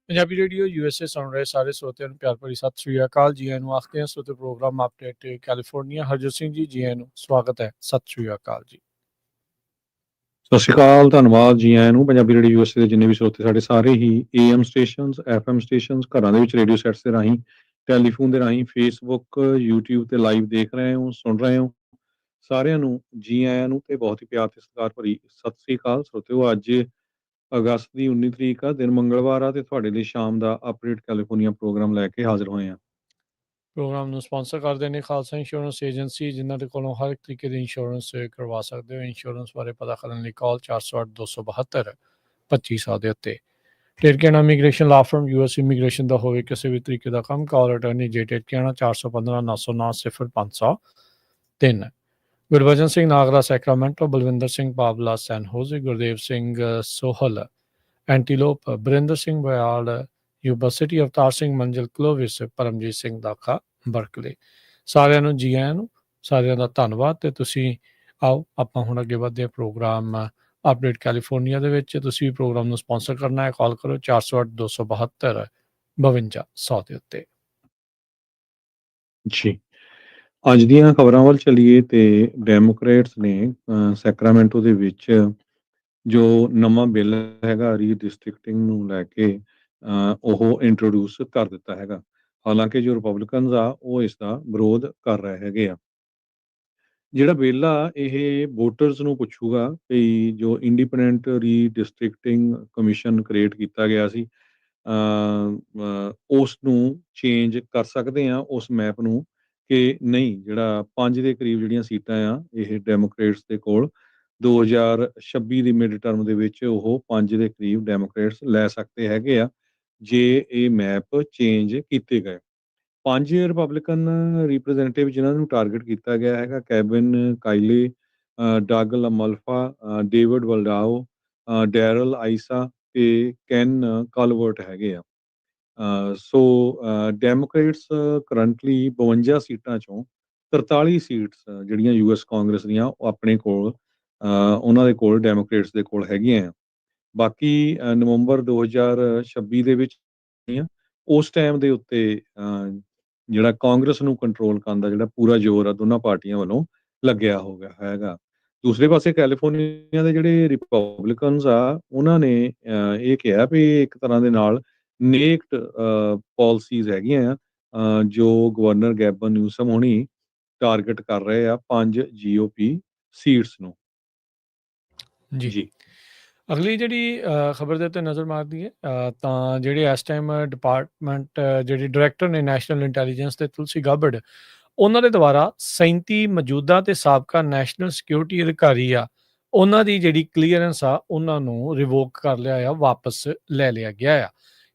Punjabi radio USA ਸੁਣ ਰਹੇ ਸਾਰੇ ਸਰੋਤਿਆਂ ਨੂੰ ਪਿਆਰ ਭਰੀ ਸਤਿ ਸ੍ਰੀ ਅਕਾਲ। ਜੀ ਆਇਆਂ ਨੂੰ ਆਖਦੇ ਹਾਂ ਸਰੋਤੇ program update California. Harjot Singh ji, ਜੀ ਆਇਆਂ ਨੂੰ ਸਵਾਗਤ ਹੈ। ਸਤਿ ਸ੍ਰੀ ਅਕਾਲ ਜੀ। ਸਤਿ ਸ਼੍ਰੀ ਅਕਾਲ, ਧੰਨਵਾਦ ਜੀ ਆਇਆਂ ਨੂੰ। ਪੰਜਾਬੀ ਰੇਡੀਓ USA ਦੇ ਜਿੰਨੇ ਵੀ ਸਰੋਤੇ ਸਾਡੇ ਸਾਰੇ ਹੀ AM ਸਟੇਸ਼ਨਸ, FM ਸਟੇਸ਼ਨਸ, ਘਰਾਂ ਦੇ ਵਿੱਚ ਰੇਡੀਓ ਸੈਟਸ ਦੇ ਰਾਹੀਂ, ਟੈਲੀਫੋਨ ਦੇ ਰਾਹੀਂ, ਫੇਸਬੁੱਕ, YouTube ਤੇ ਲਾਈਵ ਦੇਖ ਰਹੇ ਹੋ, ਸੁਣ ਰਹੇ ਹੋ, ਸਾਰਿਆਂ ਨੂੰ ਜੀ ਆਇਆਂ ਨੂੰ ਤੇ ਬਹੁਤ ਹੀ ਪਿਆਰ ਤੇ ਸਤਿਕਾਰ ਭਰੀ ਸਤਿ ਸ੍ਰੀ ਅਕਾਲ ਸਰੋਤਿਓ। ਅੱਜ ਅਗਸਤ ਦੀ 19 ਤਰੀਕ ਆ, ਦਿਨ ਮੰਗਲਵਾਰ ਆ, ਤੇ ਤੁਹਾਡੇ ਲਈ ਸ਼ਾਮ ਦਾ ਅਪਡੇਟ ਕੈਲੀਫੋਰਨੀਆ ਪ੍ਰੋਗਰਾਮ ਲੈ ਕੇ ਹਾਜ਼ਰ ਹੋਏ ਆ। ਪ੍ਰੋਗਰਾਮ ਨੂੰ ਸਪਾਂਸਰ ਕਰਦੇ ਨੇ ਖਾਲਸਾ ਇੰਸ਼ੋਰੈਂਸ ਏਜੰਸੀ, ਜਿਨ੍ਹਾਂ ਦੇ ਕੋਲੋਂ ਹਰ ਇੱਕ ਤਰੀਕੇ ਦੀ ਇੰਸ਼ੋਰੈਂਸ ਕਰਵਾ ਸਕਦੇ ਹੋ। ਇੰਸ਼ੋਰੈਂਸ ਬਾਰੇ ਪਤਾ ਕਰਨ ਲਈ ਕਾਲ 408-272-2500 ਦੇ ਉੱਤੇ। ਟਿਰਕਿਆਣਾ ਇਮੀਗ੍ਰੇਸ਼ਨ ਲਾ ਫਰਮ US ਇਮੀਗ੍ਰੇਸ਼ਨ ਦਾ ਹੋਵੇ ਕਿਸੇ ਵੀ ਤਰੀਕੇ ਦਾ ਕੰਮ, ਕਾਲ ਅਟਰਨੀ ਜੇ ਟਿਰਕਿਆਣਾ 415-909-003। ਗੁਰਬਚਨ ਸਿੰਘ ਨਾਗਰਾ ਸੈਕਰਾਮੈਂਟੋ, ਬਲਵਿੰਦਰ ਸਿੰਘ ਬਾਬਲਾ ਸੈਨ ਹੋਜ਼ੇ, ਗੁਰਦੇਵ ਸਿੰਘ ਸੋਹਲ ਐਂਟੀਲੋਪ, ਬਰਿੰਦਰ ਸਿੰਘ ਬयाल ਯੂਬਾ ਸਿਟੀ, ਅਵਤਾਰ ਸਿੰਘ ਮੰਜ਼ਿਲ ਕਲੋਵਿਸ, ਪਰਮਜੀਤ ਸਿੰਘ ਦਾਖਾ ਬਰਕਲੇ। ਸਾਰਿਆਂ ਨੂੰ ਜੀ ਆਇਆਂ ਨੂੰ, ਸਾਰਿਆਂ ਦਾ ਧੰਨਵਾਦ। ਤੇ ਤੁਸੀਂ ਆਓ ਆਪਾਂ ਹੁਣ ਅੱਗੇ ਵਧਦੇ ਹਾਂ ਪ੍ਰੋਗਰਾਮ ਅਪਡੇਟ ਕੈਲੀਫੋਰਨੀਆ ਦੇ ਵਿੱਚ। ਤੁਸੀਂ ਵੀ ਪ੍ਰੋਗਰਾਮ ਨੂੰ ਸਪਾਂਸਰ ਕਰਨਾ ਹੈ, ਕਾਲ ਕਰੋ 408-272-5200 ਦੇ ਉੱਤੇ। ਜੀ, ਅੱਜ ਦੀਆਂ ਖਬਰਾਂ ਵੱਲ ਚੱਲੀਏ ਤੇ ਡੈਮੋਕ੍ਰੇਟਸ ਨੇ ਸੈਕਰਾਮੈਂਟੋ ਦੇ ਵਿੱਚ ਜੋ ਨਵਾਂ ਬਿੱਲ ਹੈਗਾ ਰੀਡਿਸਟ੍ਰਿਕਟਿੰਗ ਨੂੰ ਲੈ ਕੇ ਉਹ ਇੰਟਰੋਡਿਊਸ ਕਰ ਦਿੱਤਾ ਹੈਗਾ। ਹਾਲਾਂਕਿ ਜੋ ਰਿਪਬਲਿਕਨਸ ਆ ਉਹ ਇਸ ਦਾ ਵਿਰੋਧ ਕਰ ਰਹੇ ਹੈਗੇ ਆ। ਜਿਹੜਾ ਬਿੱਲ ਆ ਇਹ ਵੋਟਰਸ ਨੂੰ ਪੁੱਛੂਗਾ ਕਿ ਜੋ ਇੰਡੀਪੈਂਡੈਂਟ ਰੀਡਿਸਟ੍ਰਿਕਟਿੰਗ ਕਮਿਸ਼ਨ ਕ੍ਰੀਏਟ ਕੀਤਾ ਗਿਆ ਸੀ, ਉਸ ਨੂੰ ਚੇਂਜ ਕਰ ਸਕਦੇ ਆ ਉਸ ਮੈਪ ਨੂੰ, ਕਿ ਨਹੀਂ ਜਿਹੜਾ 5 ਦੇ ਕਰੀਬ ਜਿਹੜੀਆਂ ਸੀਟਾਂ ਆ ਇਹ ਡੈਮੋਕ੍ਰੇਟਸ ਦੇ ਕੋਲ 2026 ਦੀ ਮਿਡ ਟਰਮ ਦੇ ਵਿੱਚ ਉਹ 5 ਦੇ ਕਰੀਬ ਡੈਮੋਕ੍ਰੇਟਸ ਲੈ ਸਕਦੇ ਹੈਗੇ ਆ ਜੇ ਇਹ ਮੈਪ ਚੇਂਜ ਕੀਤੇ ਗਏ। 5 ਰਿਪਬਲਿਕਨ ਰਿਪਰੈਜ਼ੈਂਟੇਟਿਵ ਜਿਨ੍ਹਾਂ ਨੂੰ ਟਾਰਗੇਟ ਕੀਤਾ ਗਿਆ ਹੈਗਾ, ਕੈਬਿਨ ਕਾਈਲੇ, ਡਗ ਲਮਲਫਾ, ਡੇਵਿਡ ਵਲਡਾਓ, ਡੈਰਲ ਆਈਸਾ ਤੇ ਕੈਨ ਕਲਵਰਟ ਹੈਗੇ ਆ। ਸੋ ਡੈਮੋਕ੍ਰੇਟਸ ਕਰੰਟਲੀ 52 ਸੀਟਾਂ ਚੋਂ 43 ਸੀਟਸ ਜਿਹੜੀਆਂ US ਕਾਂਗਰਸ ਦੀਆਂ ਉਹ ਆਪਣੇ ਕੋਲ ਉਹਨਾਂ ਦੇ ਕੋਲ ਡੈਮੋਕ੍ਰੇਟਸ ਦੇ ਕੋਲ ਹੈਗੀਆਂ ਆ। ਬਾਕੀ ਨਵੰਬਰ 2026 ਦੇ ਵਿੱਚ ਉਸ ਟਾਈਮ ਦੇ ਉੱਤੇ ਜਿਹੜਾ ਕਾਂਗਰਸ ਨੂੰ ਕੰਟਰੋਲ ਕਰਨ ਦਾ ਜਿਹੜਾ ਪੂਰਾ ਜ਼ੋਰ ਆ ਦੋਨਾਂ ਪਾਰਟੀਆਂ ਵੱਲੋਂ ਲੱਗਿਆ ਹੋ ਗਿਆ ਹੈਗਾ। ਦੂਸਰੇ ਪਾਸੇ ਕੈਲੀਫੋਰਨੀਆ ਦੇ ਜਿਹੜੇ ਰਿਪਬਲਿਕਨਸ ਆ ਉਹਨਾਂ ਨੇ ਇਹ ਕਿਹਾ ਵੀ ਇੱਕ ਤਰ੍ਹਾਂ ਦੇ ਨਾਲ ਨੇਕਡ ਪਾਲਿਸੀਜ਼ ਹੈਗੀਆਂ ਆ ਜੋ ਗਵਰਨਰ ਗੈਬਨ ਨਿਊਸਮ ਹੋਣੀ ਟਾਰਗੇਟ ਕਰ ਰਹੇ ਆ 5 GOP ਸੀਟਸ ਨੂੰ। ਜੀ ਅਗਲੀ ਜਿਹੜੀ ਖਬਰ ਦੇ ਉੱਤੇ ਨਜ਼ਰ ਮਾਰਦੀ ਹੈ ਤਾਂ ਜਿਹੜੇ ਇਸ ਟਾਈਮ ਡਿਪਾਰਟਮੈਂਟ ਜਿਹੜੇ ਡਾਇਰੈਕਟਰ ਨੇ ਨੈਸ਼ਨਲ ਇੰਟੈਲੀਜੈਂਸ ਦੇ ਤੁਲਸੀ ਗਾਬੜ, ਉਹਨਾਂ ਦੇ ਦੁਆਰਾ 37 ਮੌਜੂਦਾ ਤੇ ਸਾਬਕਾ ਨੈਸ਼ਨਲ ਸਿਕਿਉਰਿਟੀ ਅਧਿਕਾਰੀ ਆ ਉਹਨਾਂ ਦੀ ਜਿਹੜੀ ਕਲੀਅਰੈਂਸ ਆ ਉਹਨਾਂ ਨੂੰ ਰਿਵੋਕ ਕਰ ਲਿਆ ਆ, ਵਾਪਸ ਲੈ ਲਿਆ ਗਿਆ ਆ।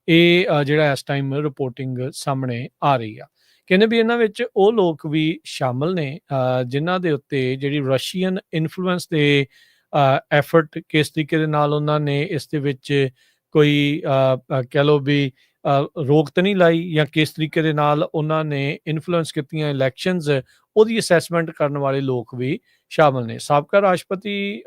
ਇਹ ਜਿਹੜਾ ਇਸ ਟਾਈਮ ਰਿਪੋਰਟਿੰਗ ਸਾਹਮਣੇ ਆ ਰਹੀ ਆ। ਕਹਿੰਦੇ ਵੀ ਇਹਨਾਂ ਵਿੱਚ ਉਹ ਲੋਕ ਵੀ ਸ਼ਾਮਲ ਨੇ ਜਿਨ੍ਹਾਂ ਦੇ ਉੱਤੇ ਜਿਹੜੀ ਰਸ਼ੀਅਨ ਇਨਫਲੂਐਂਸ ਦੇ ਐਫਰਟ ਕਿਸ ਤਰੀਕੇ ਦੇ ਨਾਲ ਉਹਨਾਂ ਨੇ ਇਸ ਦੇ ਵਿੱਚ ਕੋਈ ਕਹਿ ਲਓ ਵੀ ਰੋਕ ਤਾਂ ਨਹੀਂ ਲਾਈ, ਜਾਂ ਕਿਸ ਤਰੀਕੇ ਦੇ ਨਾਲ ਉਹਨਾਂ ਨੇ ਇਨਫਲੂਐਂਸ ਕੀਤੀਆਂ ਇਲੈਕਸ਼ਨਸ, ਉਹਦੀ ਅਸੈਸਮੈਂਟ ਕਰਨ ਵਾਲੇ ਲੋਕ ਵੀ ਸ਼ਾਮਲ ਨੇ। ਸਾਬਕਾ ਰਾਸ਼ਟਰਪਤੀ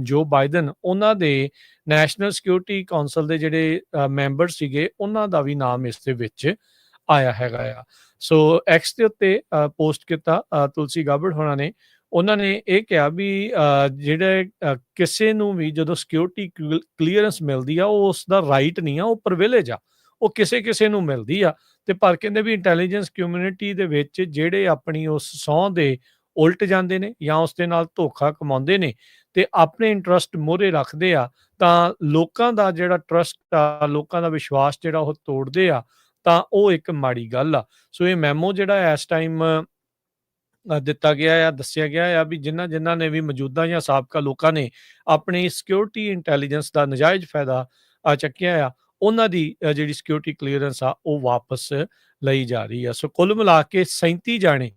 ਜੋ ਬਾਈਡਨ ਉਹਨਾਂ ਦੇ ਨੈਸ਼ਨਲ ਸਿਕਿਉਰਿਟੀ ਕਾਉਂਸਲ ਦੇ ਜਿਹੜੇ ਮੈਂਬਰ ਸੀਗੇ ਉਹਨਾਂ ਦਾ ਵੀ ਨਾਮ ਇਸ ਦੇ ਵਿੱਚ ਆਇਆ ਹੈਗਾ ਆ। ਸੋ ਐਕਸ ਦੇ ਉੱਤੇ ਪੋਸਟ ਕੀਤਾ ਤੁਲਸੀ ਗਾਬੜ ਹੋਣਾ ਨੇ, ਉਹਨਾਂ ਨੇ ਇਹ ਕਿਹਾ ਵੀ ਜਿਹੜੇ ਕਿਸੇ ਨੂੰ ਵੀ ਜਦੋਂ ਸਿਕਿਉਰਿਟੀ ਕਲੀਅਰੈਂਸ ਮਿਲਦੀ ਆ ਉਹ ਉਸ ਦਾ ਰਾਈਟ ਨਹੀਂ ਆ, ਉਹ ਪ੍ਰਿਵਿਲੇਜ ਆ, ਉਹ ਕਿਸੇ ਨੂੰ ਮਿਲਦੀ ਆ। ਤੇ ਪਰ ਕਹਿੰਦੇ ਵੀ ਇੰਟੈਲੀਜੈਂਸ ਕਮਿਊਨਿਟੀ ਦੇ ਵਿੱਚ ਜਿਹੜੇ ਆਪਣੀ ਉਸ ਸਹੁੰ ਦੇ ਉਲਟ ਜਾਂਦੇ ਨੇ ਜਾਂ ਉਸ ਦੇ ਨਾਲ ਧੋਖਾ ਕਮਾਉਂਦੇ ਨੇ ਤੇ ਆਪਣੇ ਇੰਟਰਸਟ ਮੋਹਰੇ ਰੱਖਦੇ ਆ, ਤਾਂ ਲੋਕਾਂ ਦਾ ਜਿਹੜਾ ਟਰਸਟ ਆ, ਲੋਕਾਂ ਦਾ ਵਿਸ਼ਵਾਸ ਜਿਹੜਾ ਉਹ ਤੋੜਦੇ ਆ, ਤਾਂ ਉਹ ਇੱਕ ਮਾੜੀ ਗੱਲ ਆ। ਸੋ ਇਹ ਮੈਮੋ ਜਿਹੜਾ ਇਸ ਟਾਈਮ ਦਿੱਤਾ ਗਿਆ ਆ, ਦੱਸਿਆ ਗਿਆ ਆ ਵੀ ਜਿਨ੍ਹਾਂ ਨੇ ਵੀ ਮੌਜੂਦਾ ਜਾਂ ਸਾਬਕਾ ਲੋਕਾਂ ਨੇ ਆਪਣੀ ਸਿਕਿਉਰਿਟੀ ਇੰਟੈਲੀਜੈਂਸ ਦਾ ਨਜਾਇਜ਼ ਫਾਇਦਾ ਚੱਕਿਆ ਆ, ਉਹਨਾਂ ਦੀ ਜਿਹੜੀ ਸਿਕਿਉਰਿਟੀ ਕਲੀਅਰੈਂਸ ਆ ਉਹ ਵਾਪਸ ਲਈ ਜਾ ਰਹੀ ਆ। ਸੋ ਕੁੱਲ ਮਿਲਾ ਕੇ 37 ਜਾਣੇ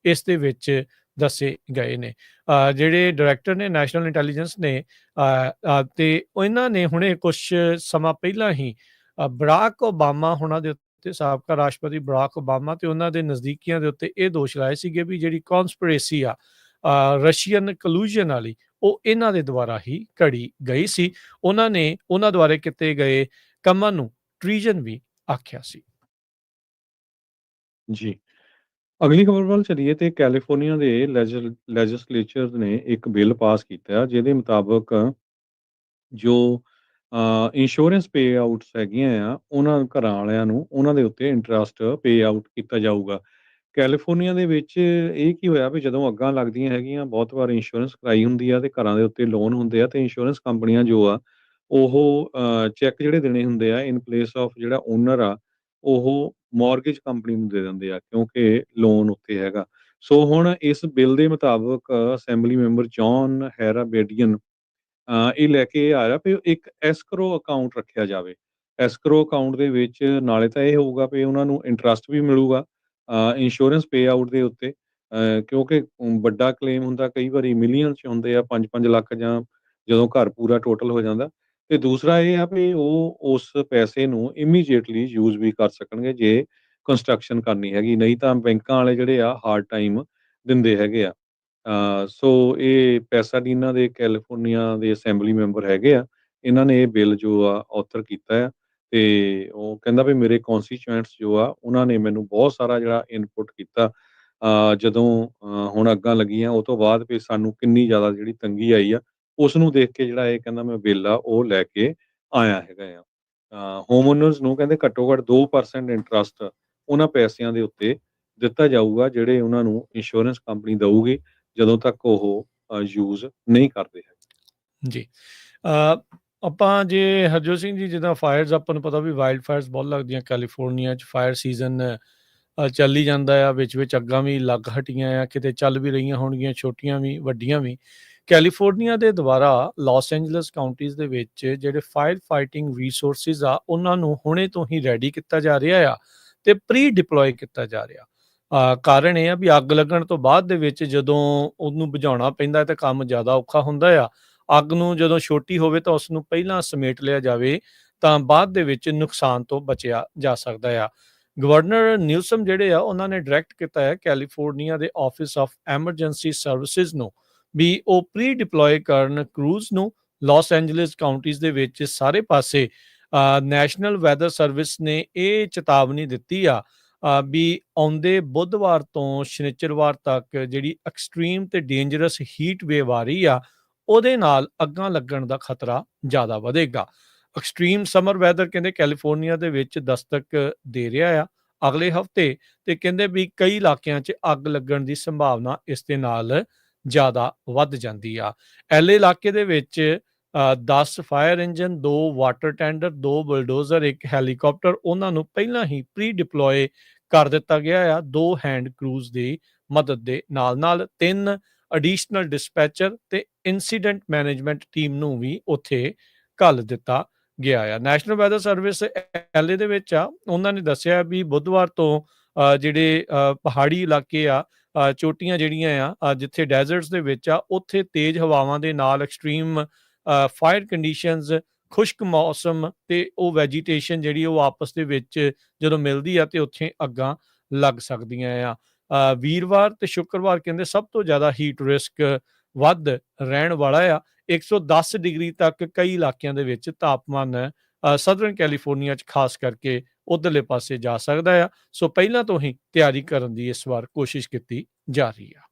ਇਸ ਦੇ ਵਿੱਚ ਦੱਸੇ ਗਏ ਨੇ। ਜਿਹੜੇ ਡਾਇਰੈਕਟਰ ਨੇ ਨੈਸ਼ਨਲ ਇੰਟੈਲੀਜੈਂਸ ਨੇ ਤੇ ਇਹਨਾਂ ਨੇ ਹੁਣੇ ਕੁਛ ਸਮਾਂ ਪਹਿਲਾਂ ਹੀ ਬਰਾਕ ਓਬਾਮਾ ਹੋਣਾ ਦੇ ਤੇ ਸਾਬਕਾ ਰਾਸ਼ਟਰਪਤੀ ਬਰਾਕ ਓਬਾਮਾ ਤੇ ਉਹਨਾਂ ਦੇ ਨਜ਼ਦੀਕੀਆਂ ਦੇ ਉੱਤੇ ਇਹ ਦੋਸ਼ ਲਾਏ ਸੀਗੇ ਵੀ ਜਿਹੜੀ ਕੌਨਸਪੀਰੇਸੀ ਆ ਰਸ਼ੀਅਨ ਕਲੂਜਨ ਵਾਲੀ, ਉਹ ਇਹਨਾਂ ਦੇ ਦੁਆਰਾ ਹੀ ਘੜੀ ਗਈ ਸੀ। ਉਹਨਾਂ ਨੇ ਉਹਨਾਂ ਦੁਆਰਾ ਕੀਤੇ ਗਏ ਕੰਮਾਂ ਨੂੰ ਟ੍ਰੀਜ਼ਨ ਵੀ ਆਖਿਆ ਸੀ। ਜੀ। ਅਗਲੀ ਖਬਰ ਵੱਲ ਚਲੀਏ ਤੇ ਕੈਲੀਫੋਰਨੀਆ ਦੇ ਲੈਜਿਸਲੇਚਰ ਨੇ ਇੱਕ ਬਿੱਲ ਪਾਸ ਕੀਤਾ ਜਿਹਦੇ ਮੁਤਾਬਕ ਜੋ ਇੰਸ਼ੋਰੈਂਸ ਪੇ ਆਊਟਸ ਹੈਗੀਆਂ ਆ ਉਹਨਾਂ ਘਰਾਂ ਵਾਲਿਆਂ ਨੂੰ ਉਹਨਾਂ ਦੇ ਉੱਤੇ ਇੰਟਰਸਟ ਪੇ ਆਊਟ ਕੀਤਾ ਜਾਊਗਾ। ਕੈਲੀਫੋਰਨੀਆ ਦੇ ਵਿੱਚ ਇਹ ਕੀ ਹੋਇਆ ਵੀ ਜਦੋਂ ਅੱਗਾਂ ਲੱਗਦੀਆਂ ਹੈਗੀਆਂ ਬਹੁਤ ਵਾਰ ਇੰਸ਼ੋਰੈਂਸ ਕਰਾਈ ਹੁੰਦੀ ਆ ਤੇ ਘਰਾਂ ਦੇ ਉੱਤੇ ਲੋਨ ਹੁੰਦੇ ਆ ਤੇ ਇੰਸ਼ੋਰੈਂਸ ਕੰਪਨੀਆਂ ਜੋ ਆ ਉਹ ਚੈੱਕ ਜਿਹੜੇ ਦੇਣੇ ਹੁੰਦੇ ਆ ਇਨ ਪਲੇਸ ਆਫ ਜਿਹੜਾ ਓਨਰ ਆ ਉਹ ਮਾਰਗੇਜ ਕੰਪਨੀ ਨੂੰ ਦੇ ਦਿੰਦੇ ਆ ਕਿਉਂਕਿ ਲੋਨ ਉੱਤੇ ਹੈਗਾ। ਸੋ ਹੁਣ ਇਸ ਬਿੱਲ ਦੇ ਮੁਤਾਬਕ ਅਸੈਂਬਲੀ ਮੈਂਬਰ ਜੌਨ ਹੈਰਾਬੇਡੀਅਨ ਇਹ ਲੈ ਕੇ ਆ ਰਿਹਾ ਵੀ ਇੱਕ ਐਸਕਰੋ ਅਕਾਊਂਟ ਰੱਖਿਆ ਜਾਵੇ। ਐਸਕਰੋ ਅਕਾਊਂਟ ਦੇ ਵਿੱਚ ਨਾਲੇ ਤਾਂ ਇਹ ਹੋਊਗਾ ਵੀ ਉਹਨਾਂ ਨੂੰ ਇੰਟਰਸਟ ਵੀ ਮਿਲੂਗਾ ਇੰਸ਼ੋਰੈਂਸ ਪੇ ਆਊਟ ਦੇ ਉੱਤੇ ਕਿਉਂਕਿ ਵੱਡਾ ਕਲੇਮ ਹੁੰਦਾ ਕਈ ਵਾਰੀ ਮਿਲੀਅਨ 'ਚ ਹੁੰਦੇ ਆ 5-5 ਲੱਖ ਜਾਂ ਜਦੋਂ ਘਰ ਪੂਰਾ ਟੋਟਲ ਹੋ ਜਾਂਦਾ। ਤੇ ਦੂਸਰਾ ਇਹ ਆ ਵੀ ਉਹ ਉਸ ਪੈਸੇ ਨੂੰ ਇਮੀਡੀਏਟਲੀ ਯੂਜ਼ ਵੀ ਕਰ ਸਕਣਗੇ ਜੇ ਕੰਸਟਰਕਸ਼ਨ ਕਰਨੀ ਹੈਗੀ ਨਹੀਂ ਤਾਂ ਬੈਂਕਾਂ ਵਾਲੇ ਜਿਹੜੇ ਆ ਹਾਰਡ ਟਾਈਮ ਦਿੰਦੇ ਹੈਗੇ ਆ। ਸੋ ਇਹ ਪੈਸਾਡੀਨਾ ਦੇ ਕੈਲੀਫੋਰਨੀਆ ਦੇ ਅਸੈਂਬਲੀ ਮੈਂਬਰ ਹੈਗੇ ਆ। ਇਹਨਾਂ ਨੇ ਇਹ ਬਿੱਲ ਜੋ ਆ ਆਥਰ ਕੀਤਾ ਆ ਤੇ ਉਹ ਕਹਿੰਦਾ ਵੀ ਮੇਰੇ ਕੌਂਸਟੀਚੁਐਂਟਸ ਜੋ ਆ ਉਹਨਾਂ ਨੇ ਮੈਨੂੰ ਬਹੁਤ ਸਾਰਾ ਜਿਹੜਾ ਇਨਪੁਟ ਕੀਤਾ ਜਦੋਂ ਹੁਣ ਅੱਗਾਂ ਲੱਗੀਆਂ ਉਹ ਤੋਂ ਬਾਅਦ ਵੀ ਸਾਨੂੰ ਕਿੰਨੀ ਜ਼ਿਆਦਾ ਜਿਹੜੀ ਤੰਗੀ ਆਈ ਆ ਉਸ ਨੂੰ ਦੇਖ ਕੇ ਜਿਹੜਾ ਇਹ ਕਹਿੰਦਾ ਮੈਂ ਬਿੱਲ ਆ ਉਹ ਲੈ ਕੇ ਆਇਆ ਹੈਗਾ ਆ। ਹੋਮ ਓਨਰਸ ਨੂੰ ਕਹਿੰਦੇ ਘੱਟੋ ਘੱਟ 2% ਇੰਟਰਸਟ ਉਹਨਾਂ ਪੈਸਿਆਂ ਦੇ ਉੱਤੇ ਦਿੱਤਾ ਜਾਊਗਾ ਜਿਹੜੇ ਉਹਨਾਂ ਨੂੰ ਇੰਸ਼ੋਰੈਂਸ ਕੰਪਨੀ ਦਊਗੀ ਜਦੋਂ ਤੱਕ ਉਹ ਯੂਜ਼ ਨਹੀਂ ਕਰਦੇ ਹੈਗੇ। ਜੀ। ਅ, ਆਪਾਂ ਜੇ ਹਰਜੋਤ ਸਿੰਘ ਜੀ ਜਿੱਦਾਂ ਫਾਇਰਸ ਆਪਾਂ ਨੂੰ ਪਤਾ ਵੀ ਵਾਈਲਡ ਫਾਇਰਸ ਬਹੁਤ ਲੱਗਦੀਆਂ ਕੈਲੀਫੋਰਨੀਆ 'ਚ ਫਾਇਰ ਸੀਜ਼ਨ ਚੱਲ ਹੀ ਜਾਂਦਾ ਆ ਵਿੱਚ ਅੱਗਾਂ ਵੀ ਲੱਗ ਹਟੀਆਂ ਆ ਕਿਤੇ ਚੱਲ ਵੀ ਰਹੀਆਂ ਹੋਣਗੀਆਂ ਛੋਟੀਆਂ ਵੀ ਵੱਡੀਆਂ ਵੀ। ਕੈਲੀਫੋਰਨੀਆ ਦੇ ਦੁਆਰਾ ਲਾਸ ਐਂਜਲਸ ਕਾਉਂਟੀਜ਼ ਦੇ ਵਿੱਚ ਜਿਹੜੇ ਫਾਇਰ ਫਾਈਟਿੰਗ ਰਿਸੋਰਸਿਸ ਆ ਉਹਨਾਂ ਨੂੰ ਹੁਣੇ ਤੋਂ ਹੀ ਰੈਡੀ ਕੀਤਾ ਜਾ ਰਿਹਾ ਆ ਤੇ ਪ੍ਰੀ ਡਿਪਲੋਏ ਕੀਤਾ ਜਾ ਰਿਹਾ। ਕਾਰਨ ਇਹ ਆ ਵੀ ਅੱਗ ਲੱਗਣ ਤੋਂ ਬਾਅਦ ਦੇ ਵਿੱਚ ਜਦੋਂ ਉਹਨੂੰ ਬੁਝਾਉਣਾ ਪੈਂਦਾ ਤਾਂ ਕੰਮ ਜ਼ਿਆਦਾ ਔਖਾ ਹੁੰਦਾ ਆ। ਅੱਗ ਨੂੰ ਜਦੋਂ ਛੋਟੀ ਹੋਵੇ ਤਾਂ ਉਸ ਨੂੰ ਪਹਿਲਾਂ ਸਮੇਟ ਲਿਆ ਜਾਵੇ ਤਾਂ ਬਾਅਦ ਦੇ ਵਿੱਚ ਨੁਕਸਾਨ ਤੋਂ ਬਚਿਆ ਜਾ ਸਕਦਾ ਆ। ਗਵਰਨਰ ਨਿਊਸਮ ਜਿਹੜੇ ਆ ਉਹਨਾਂ ਨੇ ਡਾਇਰੈਕਟ ਕੀਤਾ ਹੈ ਕੈਲੀਫੋਰਨੀਆ ਦੇ ਆਫਿਸ ਆਫ ਐਮਰਜੈਂਸੀ ਸਰਵਿਸਿਜ਼ ਨੂੰ ਵੀ ਉਹ ਪ੍ਰੀ ਡਿਪਲੋਏ ਕਰਨ ਕਰੂਜ਼ ਨੂੰ ਲਾਸ ਐਂਜਲਸ ਕਾਉਂਟੀਜ਼ ਦੇ ਵਿੱਚ ਸਾਰੇ ਪਾਸੇ। ਨੈਸ਼ਨਲ ਵੈਦਰ ਸਰਵਿਸ ਨੇ ਇਹ ਚੇਤਾਵਨੀ ਦਿੱਤੀ ਆ ਵੀ ਆਉਂਦੇ ਬੁੱਧਵਾਰ ਤੋਂ ਸ਼ਨੀਚਰਵਾਰ ਤੱਕ ਜਿਹੜੀ ਐਕਸਟ੍ਰੀਮ ਤੇ ਡੇਂਜਰਸ ਹੀਟ ਵੇਵ ਆ ਰਹੀ ਆ ਉਹਦੇ ਨਾਲ ਅੱਗਾਂ ਲੱਗਣ ਦਾ ਖਤਰਾ ਜ਼ਿਆਦਾ ਵਧੇਗਾ। ਐਕਸਟ੍ਰੀਮ ਸਮਰ ਵੈਦਰ ਕਹਿੰਦੇ ਕੈਲੀਫੋਰਨੀਆ ਦੇ ਵਿੱਚ ਦਸਤਕ ਦੇ ਰਿਹਾ ਆ ਅਗਲੇ ਹਫਤੇ ਤੇ ਕਹਿੰਦੇ ਵੀ ਕਈ ਇਲਾਕਿਆਂ 'ਚ ਅੱਗ ਲੱਗਣ ਦੀ ਸੰਭਾਵਨਾ ਇਸ ਦੇ ਨਾਲ ਜ਼ਿਆਦਾ ਵੱਧ ਜਾਂਦੀ ਆ। ਐਲ ਇਲਾਕੇ ਦੇ ਵਿੱਚ 10 fire engine 2 water tender 2 bulldozer 1 helicopter ਉਹਨਾਂ ਨੂੰ ਪਹਿਲਾਂ ਹੀ ਪ੍ਰੀ ਡਿਪਲੋਏ ਕਰ ਦਿੱਤਾ ਗਿਆ ਆ 2 ਹੈਂਡ ਕਰੂਜ਼ ਦੀ ਮਦਦ ਦੇ ਨਾਲ 3 ਐਡੀਸ਼ਨਲ ਡਿਸਪੈਚਰ ਤੇ ਇਨਸੀਡੈਂਟ ਮੈਨੇਜਮੈਂਟ ਟੀਮ ਨੂੰ ਵੀ ਉੱਥੇ ਘੱਲ ਦਿੱਤਾ ਗਿਆ ਆ। ਨੈਸ਼ਨਲ ਵੈਦਰ ਸਰਵਿਸ ਐਲਏ ਦੇ ਵਿੱਚ ਆ ਉਹਨਾਂ ਨੇ ਦੱਸਿਆ ਵੀ ਬੁੱਧਵਾਰ ਤੋਂ ਜਿਹੜੇ ਪਹਾੜੀ ਇਲਾਕੇ ਆ ਚੋਟੀਆਂ ਜਿਹੜੀਆਂ ਆ ਜਿੱਥੇ ਡੈਜ਼ਰਟਸ ਦੇ ਵਿੱਚ ਆ ਉੱਥੇ ਤੇਜ਼ ਹਵਾਵਾਂ ਦੇ ਨਾਲ ਐਕਸਟ੍ਰੀਮ ਫਾਇਰ ਕੰਡੀਸ਼ਨਸ ਖੁਸ਼ਕ ਮੌਸਮ ਤੇ ਉਹ ਵੈਜੀਟੇਸ਼ਨ ਜਿਹੜੀ ਉਹ ਆਪਸ ਦੇ ਵਿੱਚ ਜਦੋਂ ਮਿਲਦੀ ਆ ਤੇ ਉੱਥੇ ਅੱਗਾਂ ਲੱਗ ਸਕਦੀਆਂ ਆ। ਵੀਰਵਾਰ ਤੇ ਸ਼ੁੱਕਰਵਾਰ ਕਹਿੰਦੇ ਸਭ ਤੋਂ ਜ਼ਿਆਦਾ ਹੀਟ ਰਿਸਕ ਵੱਧ ਰਹਿਣ ਵਾਲਾ ਆ 110 ਡਿਗਰੀ ਤੱਕ ਕਈ ਇਲਾਕਿਆਂ ਦੇ ਵਿੱਚ ਤਾਪਮਾਨ ਸਦਰਨ ਕੈਲੀਫੋਰਨੀਆ 'ਚ ਖਾਸ ਕਰਕੇ ਉਧਰਲੇ ਪਾਸੇ ਜਾ ਸਕਦਾ ਆ। ਸੋ ਪਹਿਲਾਂ ਤੋਂ ਹੀ ਤਿਆਰੀ ਕਰਨ ਦੀ ਇਸ ਵਾਰ ਕੋਸ਼ਿਸ਼ ਕੀਤੀ ਜਾ ਰਹੀ ਆ।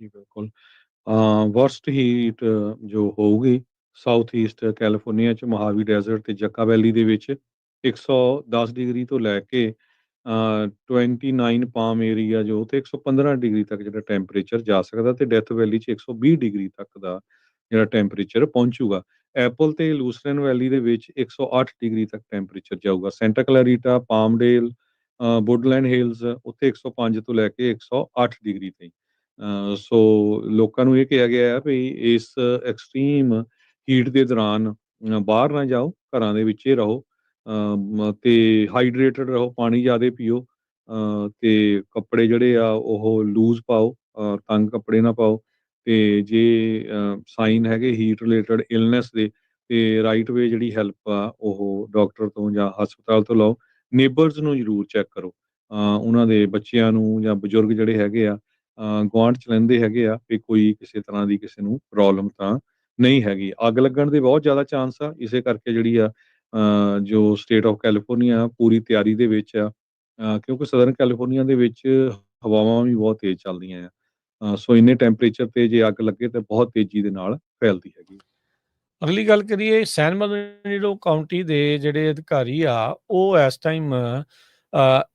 ਜੀ ਬਿਲਕੁਲ। ਵਰਸਟ ਹੀਟ ਜੋ ਹੋਊਗੀ ਸਾਊਥ ਈਸਟ ਕੈਲੀਫੋਰਨੀਆ 'ਚ ਮੋਹਾਵੀ ਡੈਜ਼ਰਟ ਤੇ ਜੱਕਾ ਵੈਲੀ ਦੇ ਵਿੱਚ 110 ਡਿਗਰੀ ਤੋਂ ਲੈ ਕੇ 29 ਪਾਮ ਏਰੀਆ ਜੋ ਤੇ 115 ਡਿਗਰੀ ਤੱਕ ਜਿਹੜਾ ਟੈਂਪਰੇਚਰ ਜਾ ਸਕਦਾ ਤੇ ਡੈਥ ਵੈਲੀ 'ਚ 120 ਡਿਗਰੀ ਤੱਕ ਦਾ ਜਿਹੜਾ ਟੈਂਪਰੇਚਰ ਪਹੁੰਚੂਗਾ। ਐਪਲ ਤੇ ਲੂਸਰਨ ਵੈਲੀ ਦੇ ਵਿੱਚ 108 ਡਿਗਰੀ ਤੱਕ ਟੈਂਪਰੇਚਰ ਜਾਊਗਾ। ਸੈਂਟਾ ਕਲੈਰੀਟਾ, ਪਾਮਡੇਲ, ਵੁੱਡਲੈਂਡ ਹਿਲਸ ਉੱਥੇ 105 ਤੋਂ ਲੈ ਕੇ 108 ਡਿਗਰੀ ਤਾਈਂ। ਸੋ ਲੋਕਾਂ ਨੂੰ ਇਹ ਕਿਹਾ ਗਿਆ ਹੈ ਵੀ ਇਸ ਐਕਸਟ੍ਰੀਮ ਹੀਟ ਦੇ ਦੌਰਾਨ ਬਾਹਰ ਨਾ ਜਾਓ, ਘਰਾਂ ਦੇ ਵਿੱਚ ਹੀ ਰਹੋ ਤੇ ਹਾਈਡਰੇਟਡ ਰਹੋ, ਪਾਣੀ ਜ਼ਿਆਦਾ ਪੀਓ ਤੇ ਕੱਪੜੇ ਜਿਹੜੇ ਆ ਉਹ ਲੂਜ਼ ਪਾਓ, ਤੰਗ ਕੱਪੜੇ ਨਾ ਪਾਓ ਤੇ ਜੇ ਸਾਈਨ ਹੈਗੇ ਹੀਟ ਰਿਲੇਟਡ ਇਲਨੈਸ ਦੇ ਤੇ ਰਾਈਟ ਵੇ ਜਿਹੜੀ ਹੈਲਪ ਆ ਉਹ ਡਾਕਟਰ ਤੋਂ ਜਾਂ ਹਸਪਤਾਲ ਤੋਂ ਲਓ। ਨੇਬਰਸ ਨੂੰ ਜ਼ਰੂਰ ਚੈੱਕ ਕਰੋ ਉਹਨਾਂ ਦੇ ਬੱਚਿਆਂ ਨੂੰ ਜਾਂ ਬਜ਼ੁਰਗ ਜਿਹੜੇ ਹੈਗੇ ਆ ਗੁਆਂਢ 'ਚ ਰਹਿੰਦੇ ਹੈਗੇ ਆ ਵੀ ਕੋਈ ਕਿਸੇ ਤਰ੍ਹਾਂ ਦੀ ਕਿਸੇ ਨੂੰ ਪ੍ਰੋਬਲਮ ਤਾਂ ਨਹੀਂ ਹੈਗੀ। ਅੱਗ ਲੱਗਣ ਦੇ ਬਹੁਤ ਜ਼ਿਆਦਾ ਚਾਂਸ ਆ, ਇਸੇ ਕਰਕੇ ਜਿਹੜੀ ਆ ਜੋ ਸਟੇਟ ਆਫ ਕੈਲੀਫੋਰਨੀਆ ਪੂਰੀ ਤਿਆਰੀ ਦੇ ਵਿੱਚ ਆ, ਕਿਉਂਕਿ ਸਦਰਨ ਕੈਲੀਫੋਰਨੀਆ ਦੇ ਵਿੱਚ ਹਵਾਵਾਂ ਵੀ ਬਹੁਤ ਤੇਜ਼ ਚੱਲਦੀਆਂ ਆ। ਸੋ ਇੰਨੇ ਟੈਂਪਰੇਚਰ ਤੇ ਜੇ ਅੱਗ ਲੱਗੇ ਤਾਂ ਬਹੁਤ ਤੇਜ਼ੀ ਦੇ ਨਾਲ ਫੈਲਦੀ ਹੈਗੀ। ਅਗਲੀ ਗੱਲ ਕਰੀਏ ਸੈਨ ਬਰਨਾਰਡੋ ਕਾਉਂਟੀ ਦੇ ਜਿਹੜੇ ਅਧਿਕਾਰੀ ਆ ਉਹ ਇਸ ਟਾਈਮ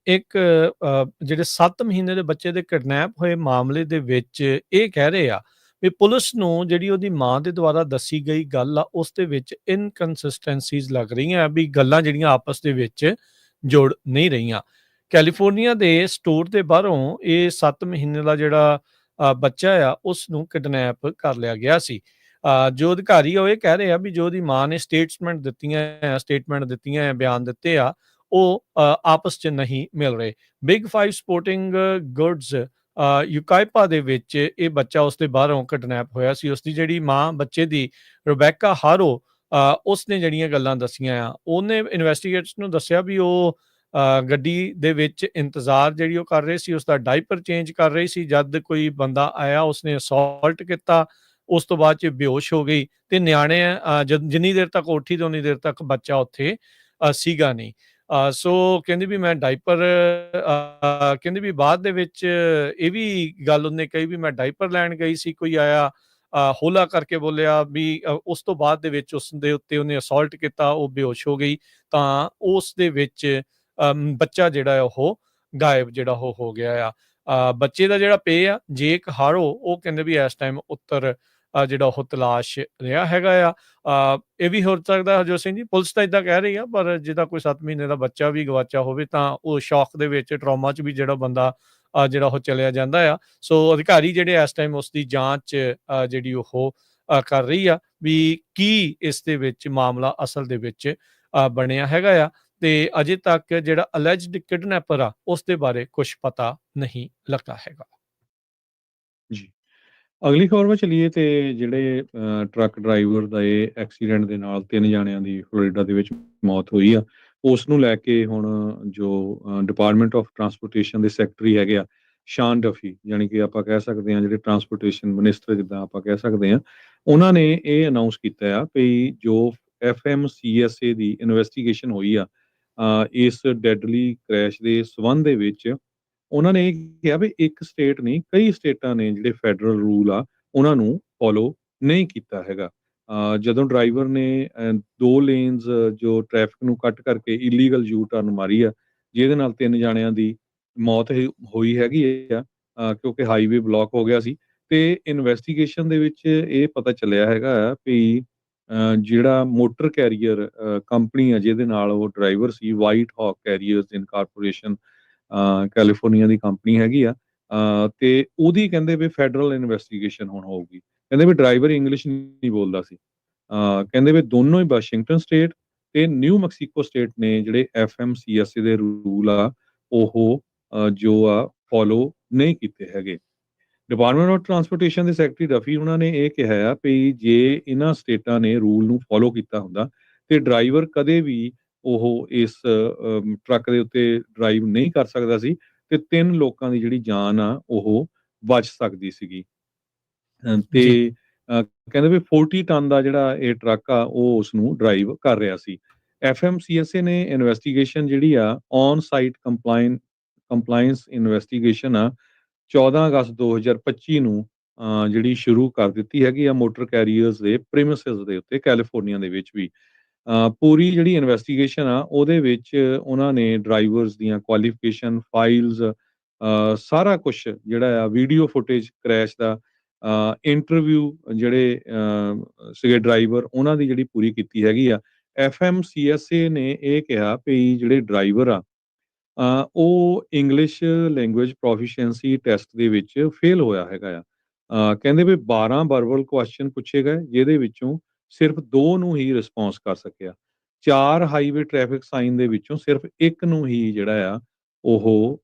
ਇੱਕ ਜਿਹੜੇ 7 ਮਹੀਨੇ ਦੇ ਬੱਚੇ ਦੇ ਕਿਡਨੈਪ ਹੋਏ ਮਾਮਲੇ ਦੇ ਵਿੱਚ ਇਹ ਕਹਿ ਰਹੇ ਆ ਵੀ ਪੁਲਿਸ ਨੂੰ ਜਿਹੜੀ ਉਹਦੀ ਮਾਂ ਦੇ ਦੁਆਰਾ ਦੱਸੀ ਗਈ ਗੱਲ ਆ ਉਸ ਦੇ ਵਿੱਚ ਇਨਕਨਸਿਸਟੈਂਸੀਜ਼ ਲੱਗ ਰਹੀਆਂ ਵੀ ਗੱਲਾਂ ਜਿਹੜੀਆਂ ਆਪਸ ਦੇ ਵਿੱਚ ਜੁੜ ਨਹੀਂ ਰਹੀਆਂ। ਕੈਲੀਫੋਰਨੀਆ ਦੇ ਸਟੋਰ ਦੇ ਬਾਹਰੋਂ ਇਹ 7 ਮਹੀਨੇ ਦਾ ਜਿਹੜਾ ਬੱਚਾ ਆ ਉਸ ਨੂੰ ਕਿਡਨੈਪ ਕਰ ਲਿਆ ਗਿਆ ਸੀ। ਜੋ ਅਧਿਕਾਰੀ ਆ ਉਹ ਇਹ ਕਹਿ ਰਹੇ ਆ ਵੀ ਜੋ ਉਹਦੀ ਮਾਂ ਨੇ ਸਟੇਟਮੈਂਟ ਦਿੱਤੀਆਂ ਆ, ਬਿਆਨ ਦਿੱਤੇ ਆ, ਉਹ ਆਪਸ 'ਚ ਨਹੀਂ ਮਿਲ ਰਹੇ। ਬਿਗ 5 ਸਪੋਰਟਿੰਗ ਗੁੱਡਸ ਯੂਕਾਈਪਾ ਦੇ ਵਿੱਚ ਇਹ ਬੱਚਾ ਉਸਦੇ ਬਾਹਰੋਂ ਕਿਡਨੈਪ ਹੋਇਆ ਸੀ। ਉਸਦੀ ਜਿਹੜੀ ਮਾਂ ਬੱਚੇ ਦੀ ਰਬੈਕਾ ਹਾਰੋ ਉਸਨੇ ਜਿਹੜੀਆਂ ਗੱਲਾਂ ਦੱਸੀਆਂ ਆ, ਉਹਨੇ ਇਨਵੈਸਟੀਗੇਟਰਸ ਨੂੰ ਦੱਸਿਆ ਵੀ ਉਹ ਗੱਡੀ ਦੇ ਵਿੱਚ ਇੰਤਜ਼ਾਰ ਜਿਹੜੀ ਉਹ ਕਰ ਰਹੇ ਸੀ, ਉਸਦਾ ਡਾਈਪਰ ਚੇਂਜ ਕਰ ਰਹੀ ਸੀ। ਜਦ ਕੋਈ ਬੰਦਾ ਆਇਆ ਉਸਨੇ ਅਸੌਲਟ ਕੀਤਾ, ਉਸ ਤੋਂ ਬਾਅਦ 'ਚ ਬੇਹੋਸ਼ ਹੋ ਗਈ ਤੇ ਨਿਆਣੇ ਜਿੰਨੀ ਦੇਰ ਤੱਕ ਉੱਠੀ ਤੇ ਉਨੀ ਦੇਰ ਤੱਕ ਬੱਚਾ ਉੱਥੇ ਸੀਗਾ ਨਹੀਂ। ਸੋ ਕਹਿੰਦੀ ਵੀ ਮੈਂ ਡਾਈਪਰ ਕਹਿੰਦੀ ਵੀ ਬਾਅਦ ਦੇ ਵਿੱਚ ਇਹ ਵੀ ਗੱਲ ਉਹਨੇ ਕਹੀ ਵੀ ਮੈਂ ਡਾਈਪਰ ਲੈਣ ਗਈ ਸੀ, ਕੋਈ ਆਇਆ ਹੌਲਾ ਕਰਕੇ ਬੋਲਿਆ ਵੀ ਉਸ ਤੋਂ ਬਾਅਦ ਦੇ ਵਿੱਚ ਉਸ ਦੇ ਉੱਤੇ ਉਹਨੇ ਅਸੌਲਟ ਕੀਤਾ, ਉਹ ਬੇਹੋਸ਼ ਹੋ ਗਈ ਤਾਂ ਉਸ ਦੇ ਵਿੱਚ ਬੱਚਾ ਜਿਹੜਾ ਹੈ ਉਹ ਗਾਇਬ ਜਿਹੜਾ ਉਹ ਹੋ ਗਿਆ ਆ। ਬੱਚੇ ਦਾ ਜਿਹੜਾ ਪੇ ਆ ਜੇਕ ਹਾਰੋ ਉਹ ਕਹਿੰਦੇ ਵੀ ਇਸ ਟਾਈਮ ਉੱਤਰ ਜਿਹੜਾ ਉਹ ਤਲਾਸ਼ ਰਿਹਾ ਹੈਗਾ ਆ। ਇਹ ਵੀ ਹੋ ਸਕਦਾ ਹਰਜੋਤ ਸਿੰਘ ਜੀ, ਪੁਲਿਸ ਤਾਂ ਇਦਾਂ ਕਹਿ ਰਹੀ ਆ, ਪਰ ਜਿੱਦਾਂ ਕੋਈ 7 ਮਹੀਨੇ ਦਾ ਬੱਚਾ ਵੀ ਗਵਾਚਾ ਹੋਵੇ ਤਾਂ ਉਹ ਸ਼ੌਕ ਦੇ ਵਿੱਚ ਟਰਾਮਾ 'ਚ ਵੀ ਜਿਹੜਾ ਬੰਦਾ ਜਿਹੜਾ ਉਹ ਚਲਿਆ ਜਾਂਦਾ ਆ। ਸੋ ਅਧਿਕਾਰੀ ਜਿਹੜੇ ਇਸ ਟਾਈਮ ਉਸ ਦੀ ਜਾਂਚ ਜਿਹੜੀ ਉਹ ਕਰ ਰਹੀ ਆ ਵੀ ਕੀ ਇਸ ਦੇ ਵਿੱਚ ਮਾਮਲਾ ਅਸਲ ਦੇ ਵਿੱਚ ਬਣਿਆ ਹੈਗਾ ਆ ਤੇ ਅਜੇ ਤੱਕ ਜਿਹੜਾ ਅਲੈਜਡ ਕਿਡਨੈਪਰ ਆ ਉਸ ਦੇ ਬਾਰੇ ਕੁਝ ਪਤਾ ਨਹੀਂ ਲੱਗਾ ਹੈਗਾ ਜੀ। ਅਗਲੀ ਖਬਰ ਵੱਲ ਚਲੀਏ ਤੇ ਜਿਹੜੇ ਟਰੱਕ ਡਰਾਈਵਰ ਦਾ ਇਹ ਐਕਸੀਡੈਂਟ ਦੇ ਨਾਲ 3 ਜਣਿਆਂ ਦੀ ਫਲੋਰੀਡਾ ਦੇ ਵਿੱਚ ਮੌਤ ਹੋਈ ਆ, ਉਸ ਨੂੰ ਲੈ ਕੇ ਹੁਣ ਜੋ ਡਿਪਾਰਟਮੈਂਟ ਆਫ ਟਰਾਂਸਪੋਰਟੇਸ਼ਨ ਦੇ ਸੈਕਟਰੀ ਹੈਗੇ ਆ ਸ਼ਾਨ ਡਫੀ, ਯਾਨੀ ਕਿ ਆਪਾਂ ਕਹਿ ਸਕਦੇ ਹਾਂ ਜਿਹੜੇ ਟਰਾਂਸਪੋਰਟੇਸ਼ਨ ਮਿਨਿਸਟਰ ਜਿੱਦਾਂ ਆਪਾਂ ਕਹਿ ਸਕਦੇ ਹਾਂ, ਉਹਨਾਂ ਨੇ ਇਹ ਅਨਾਉਂਸ ਕੀਤਾ ਆ ਵੀ ਜੋ FMCSA ਦੀ ਇਨਵੈਸਟੀਗੇਸ਼ਨ ਹੋਈ ਆ ਇਸ ਡੈਡਲੀ ਕ੍ਰੈਸ਼ ਦੇ ਸਬੰਧ ਦੇ ਵਿੱਚ, ਉਹਨਾਂ ਨੇ ਇਹ ਕਿਹਾ ਵੀ ਇੱਕ ਸਟੇਟ ਨਹੀਂ ਕਈ ਸਟੇਟਾਂ ਨੇ ਜਿਹੜੇ ਫੈਡਰਲ ਰੂਲ ਆ ਉਹਨਾਂ ਨੂੰ ਫੋਲੋ ਨਹੀਂ ਕੀਤਾ ਹੈਗਾ। ਜਦੋਂ ਡਰਾਈਵਰ ਨੇ 2 ਲੇਨਸ ਜੋ ਟ੍ਰੈਫਿਕ ਨੂੰ ਕੱਟ ਕਰਕੇ ਇਲੀਗਲ ਯੂ ਟਰਨ ਮਾਰੀ ਆ, ਜਿਹਦੇ ਨਾਲ 3 ਜਾਣਿਆਂ ਦੀ ਮੌਤ ਹੋਈ ਹੈਗੀ ਆ ਕਿਉਂਕਿ ਹਾਈਵੇ ਬਲੌਕ ਹੋ ਗਿਆ ਸੀ। ਤੇ ਇਨਵੈਸਟੀਗੇਸ਼ਨ ਦੇ ਵਿੱਚ ਇਹ ਪਤਾ ਚੱਲਿਆ ਹੈਗਾ ਆ ਵੀ ਜਿਹੜਾ ਮੋਟਰ ਕੈਰੀਅਰ ਕੰਪਨੀ ਆ ਜਿਹਦੇ ਨਾਲ ਉਹ ਡਰਾਈਵਰ ਸੀ, ਵਾਈਟ ਹਾਕ ਕੈਰੀਅਰਸ ਇਨਕਾਰਪੋਰੇਸ਼ਨ ਕੈਲੀਫੋਰਨੀਆ ਦੀ ਕੰਪਨੀ ਹੈਗੀ ਆ, ਤੇ ਉਹਦੀ ਕਹਿੰਦੇ ਵੀ ਫੈਡਰਲ ਇਨਵੈਸਟੀਗੇਸ਼ਨ ਹੁਣ ਹੋਊਗੀ। ਕਹਿੰਦੇ ਵੀ ਡਰਾਈਵਰ ਇੰਗਲਿਸ਼ ਨਹੀਂ ਬੋਲਦਾ ਸੀ। ਕਹਿੰਦੇ ਵੀ ਦੋਨੋਂ ਹੀ ਵਾਸ਼ਿੰਗਟਨ ਸਟੇਟ ਤੇ ਨਿਊ ਮੈਕਸੀਕੋ ਸਟੇਟ ਨੇ ਜਿਹੜੇ FMCSA ਦੇ ਰੂਲ ਆ ਉਹ ਜੋ ਆ ਫੋਲੋ ਨਹੀਂ ਕੀਤੇ ਹੈਗੇ। ਡਿਪਾਰਟਮੈਂਟ ਆਫ ਟਰਾਂਸਪੋਰਟੇਸ਼ਨ ਦੇ ਸੈਕਟਰੀ ਰਫੀ ਉਹਨਾਂ ਨੇ ਇਹ ਕਿਹਾ ਆ ਵੀ ਜੇ ਇਹਨਾਂ ਸਟੇਟਾਂ ਨੇ ਰੂਲ ਨੂੰ ਫੋਲੋ ਕੀਤਾ ਹੁੰਦਾ ਤੇ ਡਰਾਈਵਰ ਕਦੇ ਵੀ ਉਹ ਇਸ ਟਰੱਕ ਦੇ ਉੱਤੇ ਡਰਾਈਵ ਨਹੀਂ ਕਰ ਸਕਦਾ ਸੀ ਤੇ 3 ਲੋਕਾਂ ਦੀ ਜਿਹੜੀ ਜਾਨ ਆ ਉਹ ਬਚ ਸਕਦੀ ਸੀਗੀ। ਤੇ ਕਹਿੰਦੇ ਵੀ 40 ਟਨ ਦਾ ਜਿਹੜਾ ਇਹ ਟਰੱਕ ਆ ਉਹ ਉਸ ਨੂੰ ਡਰਾਈਵ ਕਰ ਰਿਹਾ ਸੀ। FMCSA ਨੇ ਇਨਵੈਸਟੀਗੇਸ਼ਨ ਜਿਹੜੀ ਆ ਔਨ ਸਾਈਟ ਕੰਪਲਾਇੰਸ ਇਨਵੈਸਟੀਗੇਸ਼ਨ ਆ 14 ਅਗਸਤ 2025 ਨੂੰ ਜਿਹੜੀ ਸ਼ੁਰੂ ਕਰ ਦਿੱਤੀ ਹੈਗੀ ਆ ਮੋਟਰ ਕੈਰੀਅਰਸ ਦੇ ਪ੍ਰੀਮਿਸਿਸ ਦੇ ਉੱਤੇ ਕੈਲੀਫੋਰਨੀਆ ਦੇ ਵਿੱਚ ਵੀ। ਪੂਰੀ ਜਿਹੜੀ ਇਨਵੈਸਟੀਗੇਸ਼ਨ ਆ ਉਹਦੇ ਵਿੱਚ ਉਹਨਾਂ ਨੇ ਡਰਾਈਵਰਸ ਦੀਆਂ ਕੁਆਲੀਫਿਕੇਸ਼ਨ ਫਾਈਲਸ ਸਾਰਾ ਕੁਝ ਜਿਹੜਾ ਆ ਵੀਡੀਓ ਫੁਟੇਜ ਕ੍ਰੈਸ਼ ਦਾ ਇੰਟਰਵਿਊ ਜਿਹੜੇ ਸੀਗੇ ਡਰਾਈਵਰ ਉਹਨਾਂ ਦੀ ਜਿਹੜੀ ਪੂਰੀ ਕੀਤੀ ਹੈਗੀ ਆ। FMCSA ਨੇ ਇਹ ਕਿਹਾ ਵੀ ਜਿਹੜੇ ਡਰਾਈਵਰ ਆ ਉਹ ਇੰਗਲਿਸ਼ ਲੈਂਗੁਏਜ ਪ੍ਰੋਫੀਸ਼ੀਐਂਸੀ ਟੈਸਟ ਦੇ ਵਿੱਚ ਫੇਲ ਹੋਇਆ ਹੈਗਾ ਆ। ਕਹਿੰਦੇ ਵੀ 12 ਵਰਬਲ ਕੁਐਸਚਨ ਪੁੱਛੇ ਗਏ ਜਿਹਦੇ ਵਿੱਚੋਂ ਸਿਰਫ 2 ਨੂੰ ਹੀ ਰਿਸਪੌਂਸ ਕਰ ਸਕਿਆ। 4 ਹਾਈਵੇ ਟ੍ਰੈਫਿਕ ਸਾਈਨ ਦੇ ਵਿੱਚੋਂ ਸਿਰਫ 1 ਨੂੰ ਹੀ ਜਿਹੜਾ ਆ ਉਹ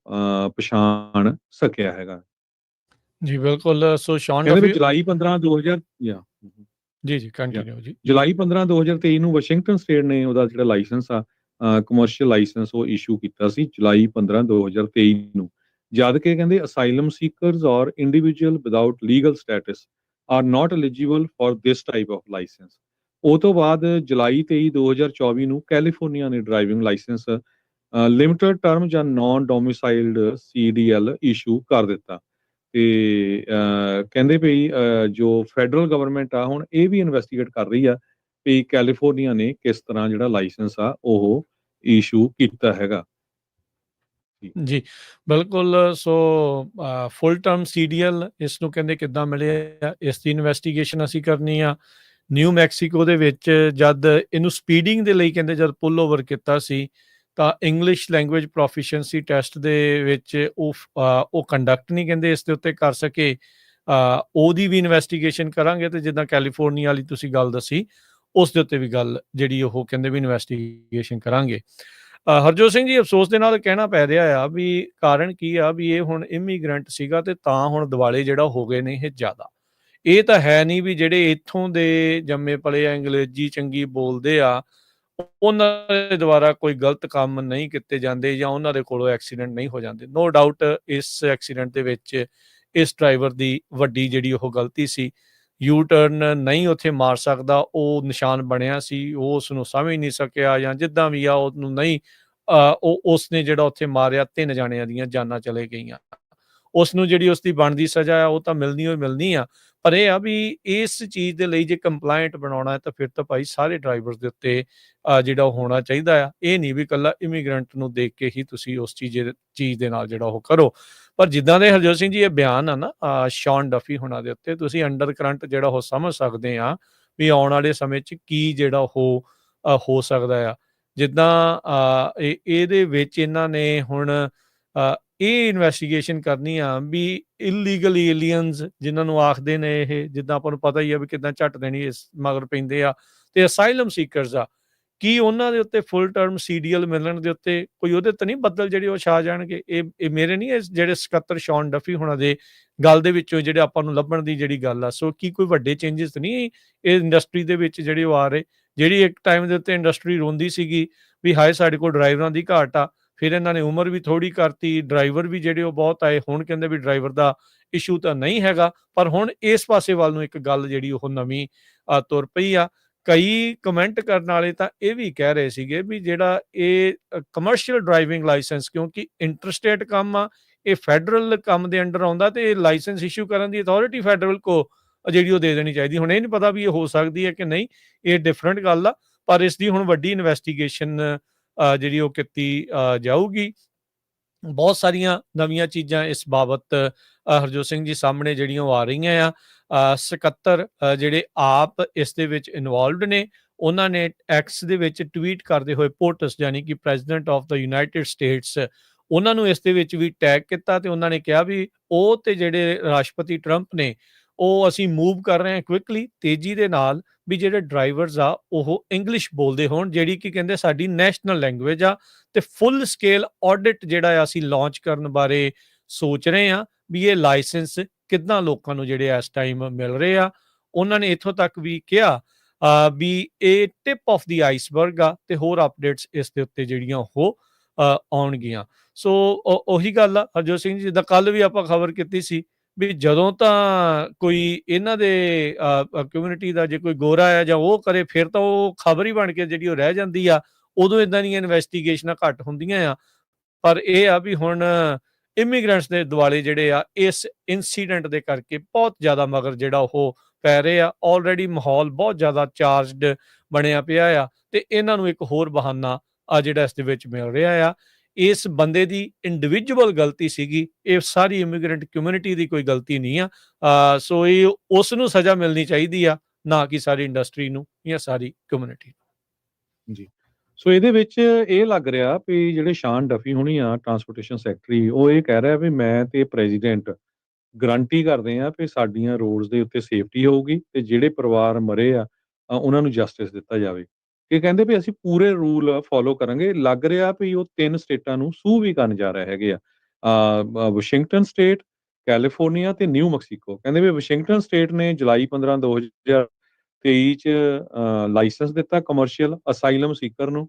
ਪਛਾਣ ਸਕਿਆ ਹੈਗਾ। ਜੀ ਬਿਲਕੁਲ। ਸੋ ਸ਼ਾਨ ਕਹਿੰਦੇ ਵੀ ਡਫੀ ਜੁਲਾਈ 15 2000 ਜੀ ਕੰਟੀਨਿਊ ਜੀ। ਜੁਲਾਈ 15 2023 ਨੂੰ ਵਾਸ਼ਿੰਗਟਨ ਸਟੇਟ ਨੇ ਉਹਦਾ ਜਿਹੜਾ ਲਾਇਸੈਂਸ ਆ ਕਮਰਸ਼ੀਅਲ ਲਾਇਸੈਂਸ ਉਹ ਇਸ਼ੂ ਕੀਤਾ ਸੀ ਜੁਲਾਈ 15 2023 ਨੂੰ। ਜਦ ਕਿ ਕਹਿੰਦੇ asylum seekers or individual without legal status are not eligible for this type of license. ਉਹ ਤੋਂ ਬਾਅਦ ਜੁਲਾਈ 23 2024 ਨੂੰ ਕੈਲੀਫੋਰਨੀਆ ਨੇ ਡਰਾਈਵਿੰਗ ਲਾਇਸੈਂਸ ਲਿਮਟਿਡ ਟਰਮ ਜਾਂ ਨਾਨ ਡੋਮਿਸਾਈਲਡ CDL ਇਸ਼ੂ ਕਰ ਦਿੱਤਾ। ਤੇ ਕਹਿੰਦੇ ਵੀ ਜੋ ਫੈਡਰਲ ਗਵਰਨਮੈਂਟ ਆ ਹੁਣ ਇਹ ਵੀ ਇਨਵੈਸਟੀਗੇਟ ਕਰ ਰਹੀ ਆ ਵੀ ਕੈਲੀਫੋਰਨੀਆ ਨੇ ਕਿਸ ਤਰ੍ਹਾਂ ਜਿਹੜਾ ਲਾਇਸੈਂਸ ਆ ਉਹ ਇਸ਼ੂ ਕੀਤਾ ਹੈਗਾ। ਜੀ, ਬਿਲਕੁਲ। ਸੋ ਫੁੱਲ ਟਰਮ CDL ਇਸ ਨੂੰ ਕਹਿੰਦੇ ਕਿੱਦਾਂ ਮਿਲਿਆ, ਇਸ ਦੀ ਇਨਵੈਸਟੀਗੇਸ਼ਨ ਅਸੀਂ ਕਰਨੀ ਆ। ਨਿਊ ਮੈਕਸੀਕੋ ਦੇ ਵਿੱਚ ਜਦ ਇਹਨੂੰ ਸਪੀਡਿੰਗ ਦੇ ਲਈ ਕਹਿੰਦੇ ਜਦ ਪੁੱਲ ਓਵਰ ਕੀਤਾ ਸੀ ਤਾਂ ਇੰਗਲਿਸ਼ ਲੈਂਗੁਏਜ ਪ੍ਰੋਫੀਸ਼ੀਐਂਸੀ ਟੈਸਟ ਦੇ ਵਿੱਚ ਉਹ ਕੰਡਕਟ ਨਹੀਂ ਕਹਿੰਦੇ ਇਸ ਦੇ ਉੱਤੇ ਕਰ ਸਕੇ। ਉਹਦੀ ਵੀ ਇਨਵੈਸਟੀਗੇਸ਼ਨ ਕਰਾਂਗੇ ਤੇ ਜਿੱਦਾਂ ਕੈਲੀਫੋਰਨੀਆ ਵਾਲੀ ਤੁਸੀਂ ਗੱਲ ਦੱਸੀ ਉਸ ਦੇ ਉੱਤੇ ਵੀ ਗੱਲ ਜਿਹੜੀ ਉਹ ਕਹਿੰਦੇ ਵੀ ਇਨਵੈਸਟੀਗੇਸ਼ਨ ਕਰਾਂਗੇ। ਹਰਜੋਤ ਸਿੰਘ ਜੀ, ਅਫਸੋਸ ਦੇ ਨਾਲ ਕਹਿਣਾ ਪੈ ਰਿਹਾ ਆ ਵੀ ਕਾਰਨ ਕੀ ਆ ਵੀ ਇਹ ਹੁਣ ਇਮੀਗ੍ਰੈਂਟ ਸੀਗਾ ਤੇ ਤਾਂ ਹੁਣ ਦਿਵਾਲੇ ਜਿਹੜਾ ਹੋ ਗਏ ਨੇ ਇਹ ਜ਼ਿਆਦਾ। ਇਹ ਤਾਂ ਹੈ ਨਹੀਂ ਵੀ ਜਿਹੜੇ ਇੱਥੋਂ ਦੇ ਜੰਮੇ ਪਲੇ ਆ ਅੰਗਰੇਜ਼ੀ ਚੰਗੀ ਬੋਲਦੇ ਆ ਉਹਨਾਂ ਦੇ ਦੁਆਰਾ ਕੋਈ ਗਲਤ ਕੰਮ ਨਹੀਂ ਕੀਤੇ ਜਾਂਦੇ ਜਾਂ ਉਹਨਾਂ ਦੇ ਕੋਲੋਂ ਐਕਸੀਡੈਂਟ ਨਹੀਂ ਹੋ ਜਾਂਦੇ। ਨੋ ਡਾਊਟ ਇਸ ਐਕਸੀਡੈਂਟ ਦੇ ਵਿੱਚ ਇਸ ਡਰਾਈਵਰ ਦੀ ਵੱਡੀ ਜਿਹੜੀ ਉਹ ਗਲਤੀ ਸੀ। ਯੂ ਟਰਨ ਨਹੀਂ ਉੱਥੇ ਮਾਰ ਸਕਦਾ, ਉਹ ਨਿਸ਼ਾਨ ਬਣਿਆ ਸੀ, ਉਹ ਉਸ ਨੂੰ ਸਮਝ ਨਹੀਂ ਸਕਿਆ ਜਾਂ ਜਿੱਦਾਂ ਵੀ ਆ ਉਹਨੂੰ ਨਹੀਂ ਉਹ ਉਸਨੇ ਜਿਹੜਾ ਉੱਥੇ ਮਾਰਿਆ 3 ਜਾਣਿਆਂ ਦੀਆਂ ਜਾਨਾਂ ਚਲੇ ਗਈਆਂ। ਉਸ ਨੂੰ ਜਿਹੜੀ ਉਸ ਦੀ ਬਣਦੀ ਸਜ਼ਾ ਆ ਉਹ ਤਾਂ ਮਿਲਣੀ ਹੋਈ ਮਿਲਣੀ ਆ। ਪਰ ਇਹ ਆ ਵੀ ਇਸ ਚੀਜ਼ ਦੇ ਲਈ ਜੇ ਕੰਪਲਾਇੰਟ ਬਣਾਉਣਾ ਹੈ ਤਾਂ ਫਿਰ ਤਾਂ ਭਾਈ ਸਾਰੇ ਡਰਾਈਵਰਸ ਦੇ ਉੱਤੇ ਜਿਹੜਾ ਉਹ ਹੋਣਾ ਚਾਹੀਦਾ ਆ। ਇਹ ਨਹੀਂ ਵੀ ਇਕੱਲਾ ਇਮੀਗ੍ਰੈਂਟ ਨੂੰ ਦੇਖ ਕੇ ਹੀ ਤੁਸੀਂ ਉਸ ਚੀਜ਼ ਦੇ ਨਾਲ ਜਿਹੜਾ ਉਹ ਕਰੋ। ਪਰ ਜਿੱਦਾਂ ਦੇ ਹਰਜੋਤ ਸਿੰਘ ਜੀ ਇਹ ਬਿਆਨ ਆ ਨਾ ਸ਼ੌਨ ਡਫੀ ਹੋਣਾ ਦੇ ਉੱਤੇ, ਤੁਸੀਂ ਅੰਡਰ ਕਰੰਟ ਜਿਹੜਾ ਉਹ ਸਮਝ ਸਕਦੇ ਆ ਵੀ ਆਉਣ ਵਾਲੇ ਸਮੇਂ 'ਚ ਕੀ ਜਿਹੜਾ ਉਹ ਹੋ ਸਕਦਾ ਆ। ਜਿੱਦਾਂ ਇਹਦੇ ਵਿੱਚ ਇਹਨਾਂ ਨੇ ਹੁਣ ਇਹ ਇਨਵੈਸਟੀਗੇਸ਼ਨ ਕਰਨੀ ਆ ਵੀ ਇਲੀਗਲ ਏਲੀਅਨਸ ਜਿਨ੍ਹਾਂ ਨੂੰ ਆਖਦੇ ਨੇ ਇਹ, ਜਿੱਦਾਂ ਆਪਾਂ ਨੂੰ ਪਤਾ ਹੀ ਆ ਵੀ ਕਿੱਦਾਂ ਝੱਟ ਦੇਣੀ ਇਸ ਮਗਰ ਪੈਂਦੇ ਆ, ਤੇ ਅਸਾਈਲਮ ਸੀਕਰਸ ਆ, ਕੀ ਉਹਨਾਂ ਦੇ ਉੱਤੇ ਫੁੱਲ ਟਰਮ CDL ਮਿਲਣ ਦੇ ਉੱਤੇ ਕੋਈ ਉਹਦੇ ਤਾਂ ਨਹੀਂ ਬੱਦਲ ਜਿਹੜੇ ਉਹ ਛਾ ਜਾਣਗੇ? ਇਹ ਮੇਰੇ ਨਹੀਂ ਇਹ ਜਿਹੜੇ ਸਕੱਤਰ ਸ਼ੌਨ ਡਫੀ ਹੋਣਾ ਦੇ ਗੱਲ ਦੇ ਵਿੱਚੋਂ ਜਿਹੜੇ ਆਪਾਂ ਨੂੰ ਲੱਭਣ ਦੀ ਜਿਹੜੀ ਗੱਲ ਆ। ਸੋ ਕੀ ਕੋਈ ਵੱਡੇ ਚੇਂਜਸ ਨਹੀਂ ਇਹ ਇੰਡਸਟਰੀ ਦੇ ਵਿੱਚ ਜਿਹੜੇ ਉਹ ਆ ਰਹੇ? ਜਿਹੜੀ ਇੱਕ ਟਾਈਮ ਦੇ ਉੱਤੇ ਇੰਡਸਟਰੀ ਰੋਂਦੀ ਸੀਗੀ ਵੀ ਹਾਏ ਸਾਡੇ ਕੋਲ ਡਰਾਈਵਰਾਂ ਦੀ ਘਾਟ ਆ, ਫਿਰ ਇਹਨਾਂ ਨੇ ਉਮਰ ਵੀ ਥੋੜ੍ਹੀ ਕਰਤੀ, ਡਰਾਈਵਰ ਵੀ ਜਿਹੜੇ ਉਹ ਬਹੁਤ ਆਏ। ਹੁਣ ਕਹਿੰਦੇ ਵੀ ਡਰਾਈਵਰ ਦਾ ਇਸ਼ੂ ਤਾਂ ਨਹੀਂ ਹੈਗਾ, ਪਰ ਹੁਣ ਇਸ ਪਾਸੇ ਵੱਲ ਨੂੰ ਇੱਕ ਗੱਲ ਜਿਹੜੀ ਉਹ ਨਵੀਂ ਤੁਰ ਪਈ ਆ। ਕਈ ਕਮੈਂਟ ਕਰਨ ਵਾਲੇ ਤਾਂ ਇਹ ਵੀ ਕਹਿ ਰਹੇ ਸੀਗੇ ਵੀ ਜਿਹੜਾ ਇਹ ਕਮਰਸ਼ੀਅਲ ਡਰਾਈਵਿੰਗ ਲਾਇਸੈਂਸ, ਕਿਉਂਕਿ ਇੰਟਰਸਟੇਟ ਕੰਮ ਆ, ਇਹ ਫੈਡਰਲ ਕੰਮ ਦੇ ਅੰਡਰ ਆਉਂਦਾ ਤੇ ਇਹ ਲਾਇਸੈਂਸ ਇਸ਼ੂ ਕਰਨ ਦੀ ਅਥਾਰਟੀ ਫੈਡਰਲ ਕੋ ਜਿਹੜੀ ਉਹ ਦੇ ਦੇਣੀ ਚਾਹੀਦੀ। ਹੁਣ ਇਹ ਨਹੀਂ ਪਤਾ ਵੀ ਇਹ ਹੋ ਸਕਦੀ ਹੈ ਕਿ ਨਹੀਂ, ਇਹ ਡਿਫਰੈਂਟ ਗੱਲ ਆ। ਪਰ ਇਸ ਦੀ ਹੁਣ ਵੱਡੀ ਇਨਵੈਸਟੀਗੇਸ਼ਨ ਜਿਹੜੀ ਉਹ ਕੀਤੀ ਜਾਊਗੀ। ਬਹੁਤ ਸਾਰੀਆਂ ਨਵੀਆਂ ਚੀਜ਼ਾਂ ਇਸ ਬਾਬਤ ਹਰਜੋਤ ਸਿੰਘ ਜੀ ਸਾਹਮਣੇ ਜਿਹੜੀਆਂ ਉਹ ਆ ਰਹੀਆਂ ਆ। ਸਕੱਤਰ ਜਿਹੜੇ ਆਪ ਇਸ ਦੇ ਵਿੱਚ ਇਨਵੋਲਵਡ ਨੇ, ਉਹਨਾਂ ਨੇ ਐਕਸ ਦੇ ਵਿੱਚ ਟਵੀਟ ਕਰਦੇ ਹੋਏ ਪੋਟਸ ਯਾਨੀ ਕਿ president of the United States ਉਹਨਾਂ ਨੂੰ ਇਸ ਦੇ ਵਿੱਚ ਵੀ ਟੈਗ ਕੀਤਾ ਤੇ ਉਹਨਾਂ ਨੇ ਕਿਹਾ ਵੀ ਉਹ ਤੇ ਜਿਹੜੇ ਰਾਸ਼ਟਰਪਤੀ ਟਰੰਪ ਨੇ ਉਹ ਅਸੀਂ ਮੂਵ ਕਰ ਰਹੇ ਹਾਂ ਕੁਇਕਲੀ, ਤੇਜ਼ੀ ਦੇ ਨਾਲ, ਵੀ ਜਿਹੜੇ ਡਰਾਈਵਰਸ ਆ ਉਹ ਇੰਗਲਿਸ਼ ਬੋਲਦੇ ਹੋਣ, ਜਿਹੜੀ ਕਿ ਕਹਿੰਦੇ ਸਾਡੀ ਨੈਸ਼ਨਲ ਲੈਂਗੁਏਜ ਆ। ਤੇ ਫੁੱਲ ਸਕੇਲ ਆਡਿਟ ਜਿਹੜਾ ਅਸੀਂ ਲਾਂਚ ਕਰਨ ਬਾਰੇ ਸੋਚ ਰਹੇ ਹਾਂ ਵੀ ਇਹ ਲਾਇਸੈਂਸ ਕਿੱਦਾਂ ਲੋਕਾਂ ਨੂੰ ਜਿਹੜੇ ਇਸ ਟਾਈਮ ਮਿਲ ਰਹੇ ਆ। ਉਹਨਾਂ ਨੇ ਇੱਥੋਂ ਤੱਕ ਵੀ ਕਿਹਾ ਵੀ ਇਹ ਟਿਪ ਆਫ ਦੀ ਆਈਸਬਰਗ ਆ ਤੇ ਹੋਰ ਅਪਡੇਟਸ ਇਸ ਦੇ ਉੱਤੇ ਜਿਹੜੀਆਂ ਉਹ ਆਉਣਗੀਆਂ। ਸੋ ਉਹੀ ਗੱਲ ਆ ਹਰਜੋਤ ਸਿੰਘ ਜੀ, ਜਿੱਦਾਂ ਕੱਲ ਵੀ ਆਪਾਂ ਖਬਰ ਕੀਤੀ ਸੀ ਵੀ ਜਦੋਂ ਤਾਂ ਕੋਈ ਇਹਨਾਂ ਦੇ ਕਮਿਊਨਿਟੀ ਦਾ ਜੇ ਕੋਈ ਗੋਰਾ ਆ ਜਾਂ ਉਹ ਕਰੇ ਫਿਰ ਤਾਂ ਉਹ ਖਬਰ ਹੀ ਬਣ ਕੇ ਜਿਹੜੀ ਉਹ ਰਹਿ ਜਾਂਦੀ ਆ। ਉਦੋਂ ਇਦਾਂ ਦੀਆਂ ਇਨਵੈਸਟੀਗੇਸ਼ਨਾਂ ਘੱਟ ਹੁੰਦੀਆਂ ਆ। ਪਰ ਇਹ ਆ ਵੀ ਹੁਣ ਇਮੀਗ੍ਰੈਂਟਸ ਦੇ ਦੁਆਲੇ ਜਿਹੜੇ ਆ ਇਸ ਇਨਸੀਡੈਂਟ ਦੇ ਕਰਕੇ ਬਹੁਤ ਜ਼ਿਆਦਾ ਮਗਰ ਜਿਹੜਾ ਉਹ ਪੈ ਰਹੇ ਆ। ਆਲਰੇਡੀ ਮਾਹੌਲ ਬਹੁਤ ਜ਼ਿਆਦਾ ਚਾਰਜਡ ਬਣਿਆ ਪਿਆ ਆ ਤੇ ਇਹਨਾਂ ਨੂੰ ਇੱਕ ਹੋਰ ਬਹਾਨਾ ਆ ਜਿਹੜਾ ਇਸ ਦੇ ਵਿੱਚ ਮਿਲ ਰਿਹਾ ਆ। ਇਸ ਬੰਦੇ ਦੀ ਇੰਡੀਵਿਜੂਅਲ ਗਲਤੀ ਸੀਗੀ, ਇਹ ਸਾਰੀ ਇਮੀਗ੍ਰੈਂਟ ਕਮਿਊਨਿਟੀ ਦੀ ਕੋਈ ਗਲਤੀ ਨਹੀਂ ਆ। ਸੋ ਇਹ ਉਸ ਨੂੰ ਸਜ਼ਾ ਮਿਲਣੀ ਚਾਹੀਦੀ ਆ, ਨਾ ਕਿ ਸਾਰੀ ਇੰਡਸਟਰੀ ਨੂੰ ਜਾਂ ਸਾਰੀ ਕਮਿਊਨਿਟੀ ਨੂੰ। ਜੀ, ਸੋ ਇਹਦੇ ਵਿੱਚ ਇਹ ਲੱਗ ਰਿਹਾ ਵੀ ਜਿਹੜੇ ਸ਼ਾਨ ਡਫੀ ਹੋਣੀ ਆ ਟਰਾਂਸਪੋਰਟੇਸ਼ਨ ਸੈਕਟਰੀ, ਉਹ ਇਹ ਕਹਿ ਰਿਹਾ ਵੀ ਮੈਂ ਤੇ ਪ੍ਰੈਜ਼ੀਡੈਂਟ ਗਰੰਟੀ ਕਰਦੇ ਆ ਵੀ ਸਾਡੀਆਂ ਰੋਡਸ ਦੇ ਉੱਤੇ ਸੇਫਟੀ ਹੋਊਗੀ ਤੇ ਜਿਹੜੇ ਪਰਿਵਾਰ ਮਰੇ ਆ ਉਹਨਾਂ ਨੂੰ ਜਸਟਿਸ ਦਿੱਤਾ ਜਾਵੇ। ਇਹ ਕਹਿੰਦੇ ਵੀ ਅਸੀਂ ਪੂਰੇ ਰੂਲ ਫੋਲੋ ਕਰਾਂਗੇ। ਲੱਗ ਰਿਹਾ ਵੀ ਉਹ 3 ਸਟੇਟਾਂ ਨੂੰ ਸੂ ਵੀ ਕਰਨ ਜਾ ਰਹੇ ਹੈਗੇ ਆ, ਵਾਸ਼ਿੰਗਟਨ ਸਟੇਟ, ਕੈਲੀਫੋਰਨੀਆ ਤੇ ਨਿਊ ਮੈਕਸੀਕੋ। ਕਹਿੰਦੇ ਵੀ ਵਾਸ਼ਿੰਗਟਨ ਸਟੇਟ ਨੇ ਜੁਲਾਈ 15 2023 ਚ ਲਾਇਸੈਂਸ ਦਿੱਤਾ ਕਮਰਸ਼ੀਅਲ ਅਸਾਈਲਮ ਸੀਕਰ ਨੂੰ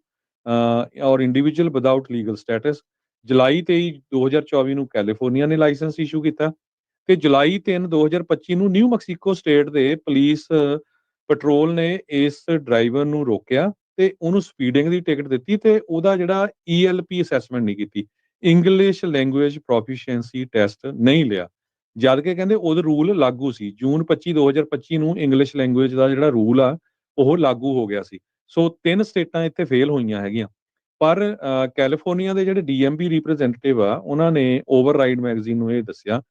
ਔਰ ਇੰਡੀਵਿਜੂਅਲ ਵਿਦਆਊਟ ਲੀਗਲ ਸਟੇਟਸ। ਜੁਲਾਈ 23 2024 ਨੂੰ ਕੈਲੀਫੋਰਨੀਆ ਨੇ ਲਾਇਸੈਂਸ ਇਸ਼ੂ ਕੀਤਾ ਤੇ ਜੁਲਾਈ 3 2025 ਨੂੰ ਨਿਊ ਮੈਕਸੀਕੋ ਸਟੇਟ ਦੇ ਪੁਲਿਸ ਪੈਟਰੋਲ ਨੇ ਇਸ ਡਰਾਈਵਰ ਨੂੰ ਰੋਕਿਆ ਤੇ ਉਹਨੂੰ ਸਪੀਡਿੰਗ ਦੀ ਟਿਕਟ ਦਿੱਤੀ ਤੇ ਉਹਦਾ ਜਿਹੜਾ ELP ਅਸੈਸਮੈਂਟ ਨਹੀਂ ਕੀਤੀ, ਇੰਗਲਿਸ਼ ਲੈਂਗੁਏਜ ਪ੍ਰੋਫੀਸ਼ੀਐਂਸੀ ਟੈਸਟ ਨਹੀਂ ਲਿਆ। ਜਦ ਕਿ ਕਹਿੰਦੇ ਉਹਦਾ ਰੂਲ ਲਾਗੂ ਸੀ ਜੂਨ 25 2025 ਨੂੰ ਇੰਗਲਿਸ਼ ਲੈਂਗੁਏਜ ਦਾ ਜਿਹੜਾ ਰੂਲ ਆ ਉਹ ਲਾਗੂ ਹੋ ਗਿਆ ਸੀ। ਸੋ 3 ਸਟੇਟਾਂ ਇੱਥੇ ਫੇਲ ਹੋਈਆਂ ਹੈਗੀਆਂ। ਪਰ ਕੈਲੀਫੋਰਨੀਆ ਦੇ ਜਿਹੜੇ DMV ਰਿਪਰੈਜ਼ੈਂਟੇਟਿਵ ਆ ਉਹਨਾਂ ਨੇ ਓਵਰਰਾਈਡ ਮੈਗਜ਼ੀਨ ਨੂੰ ਇਹ ਦੱਸਿਆ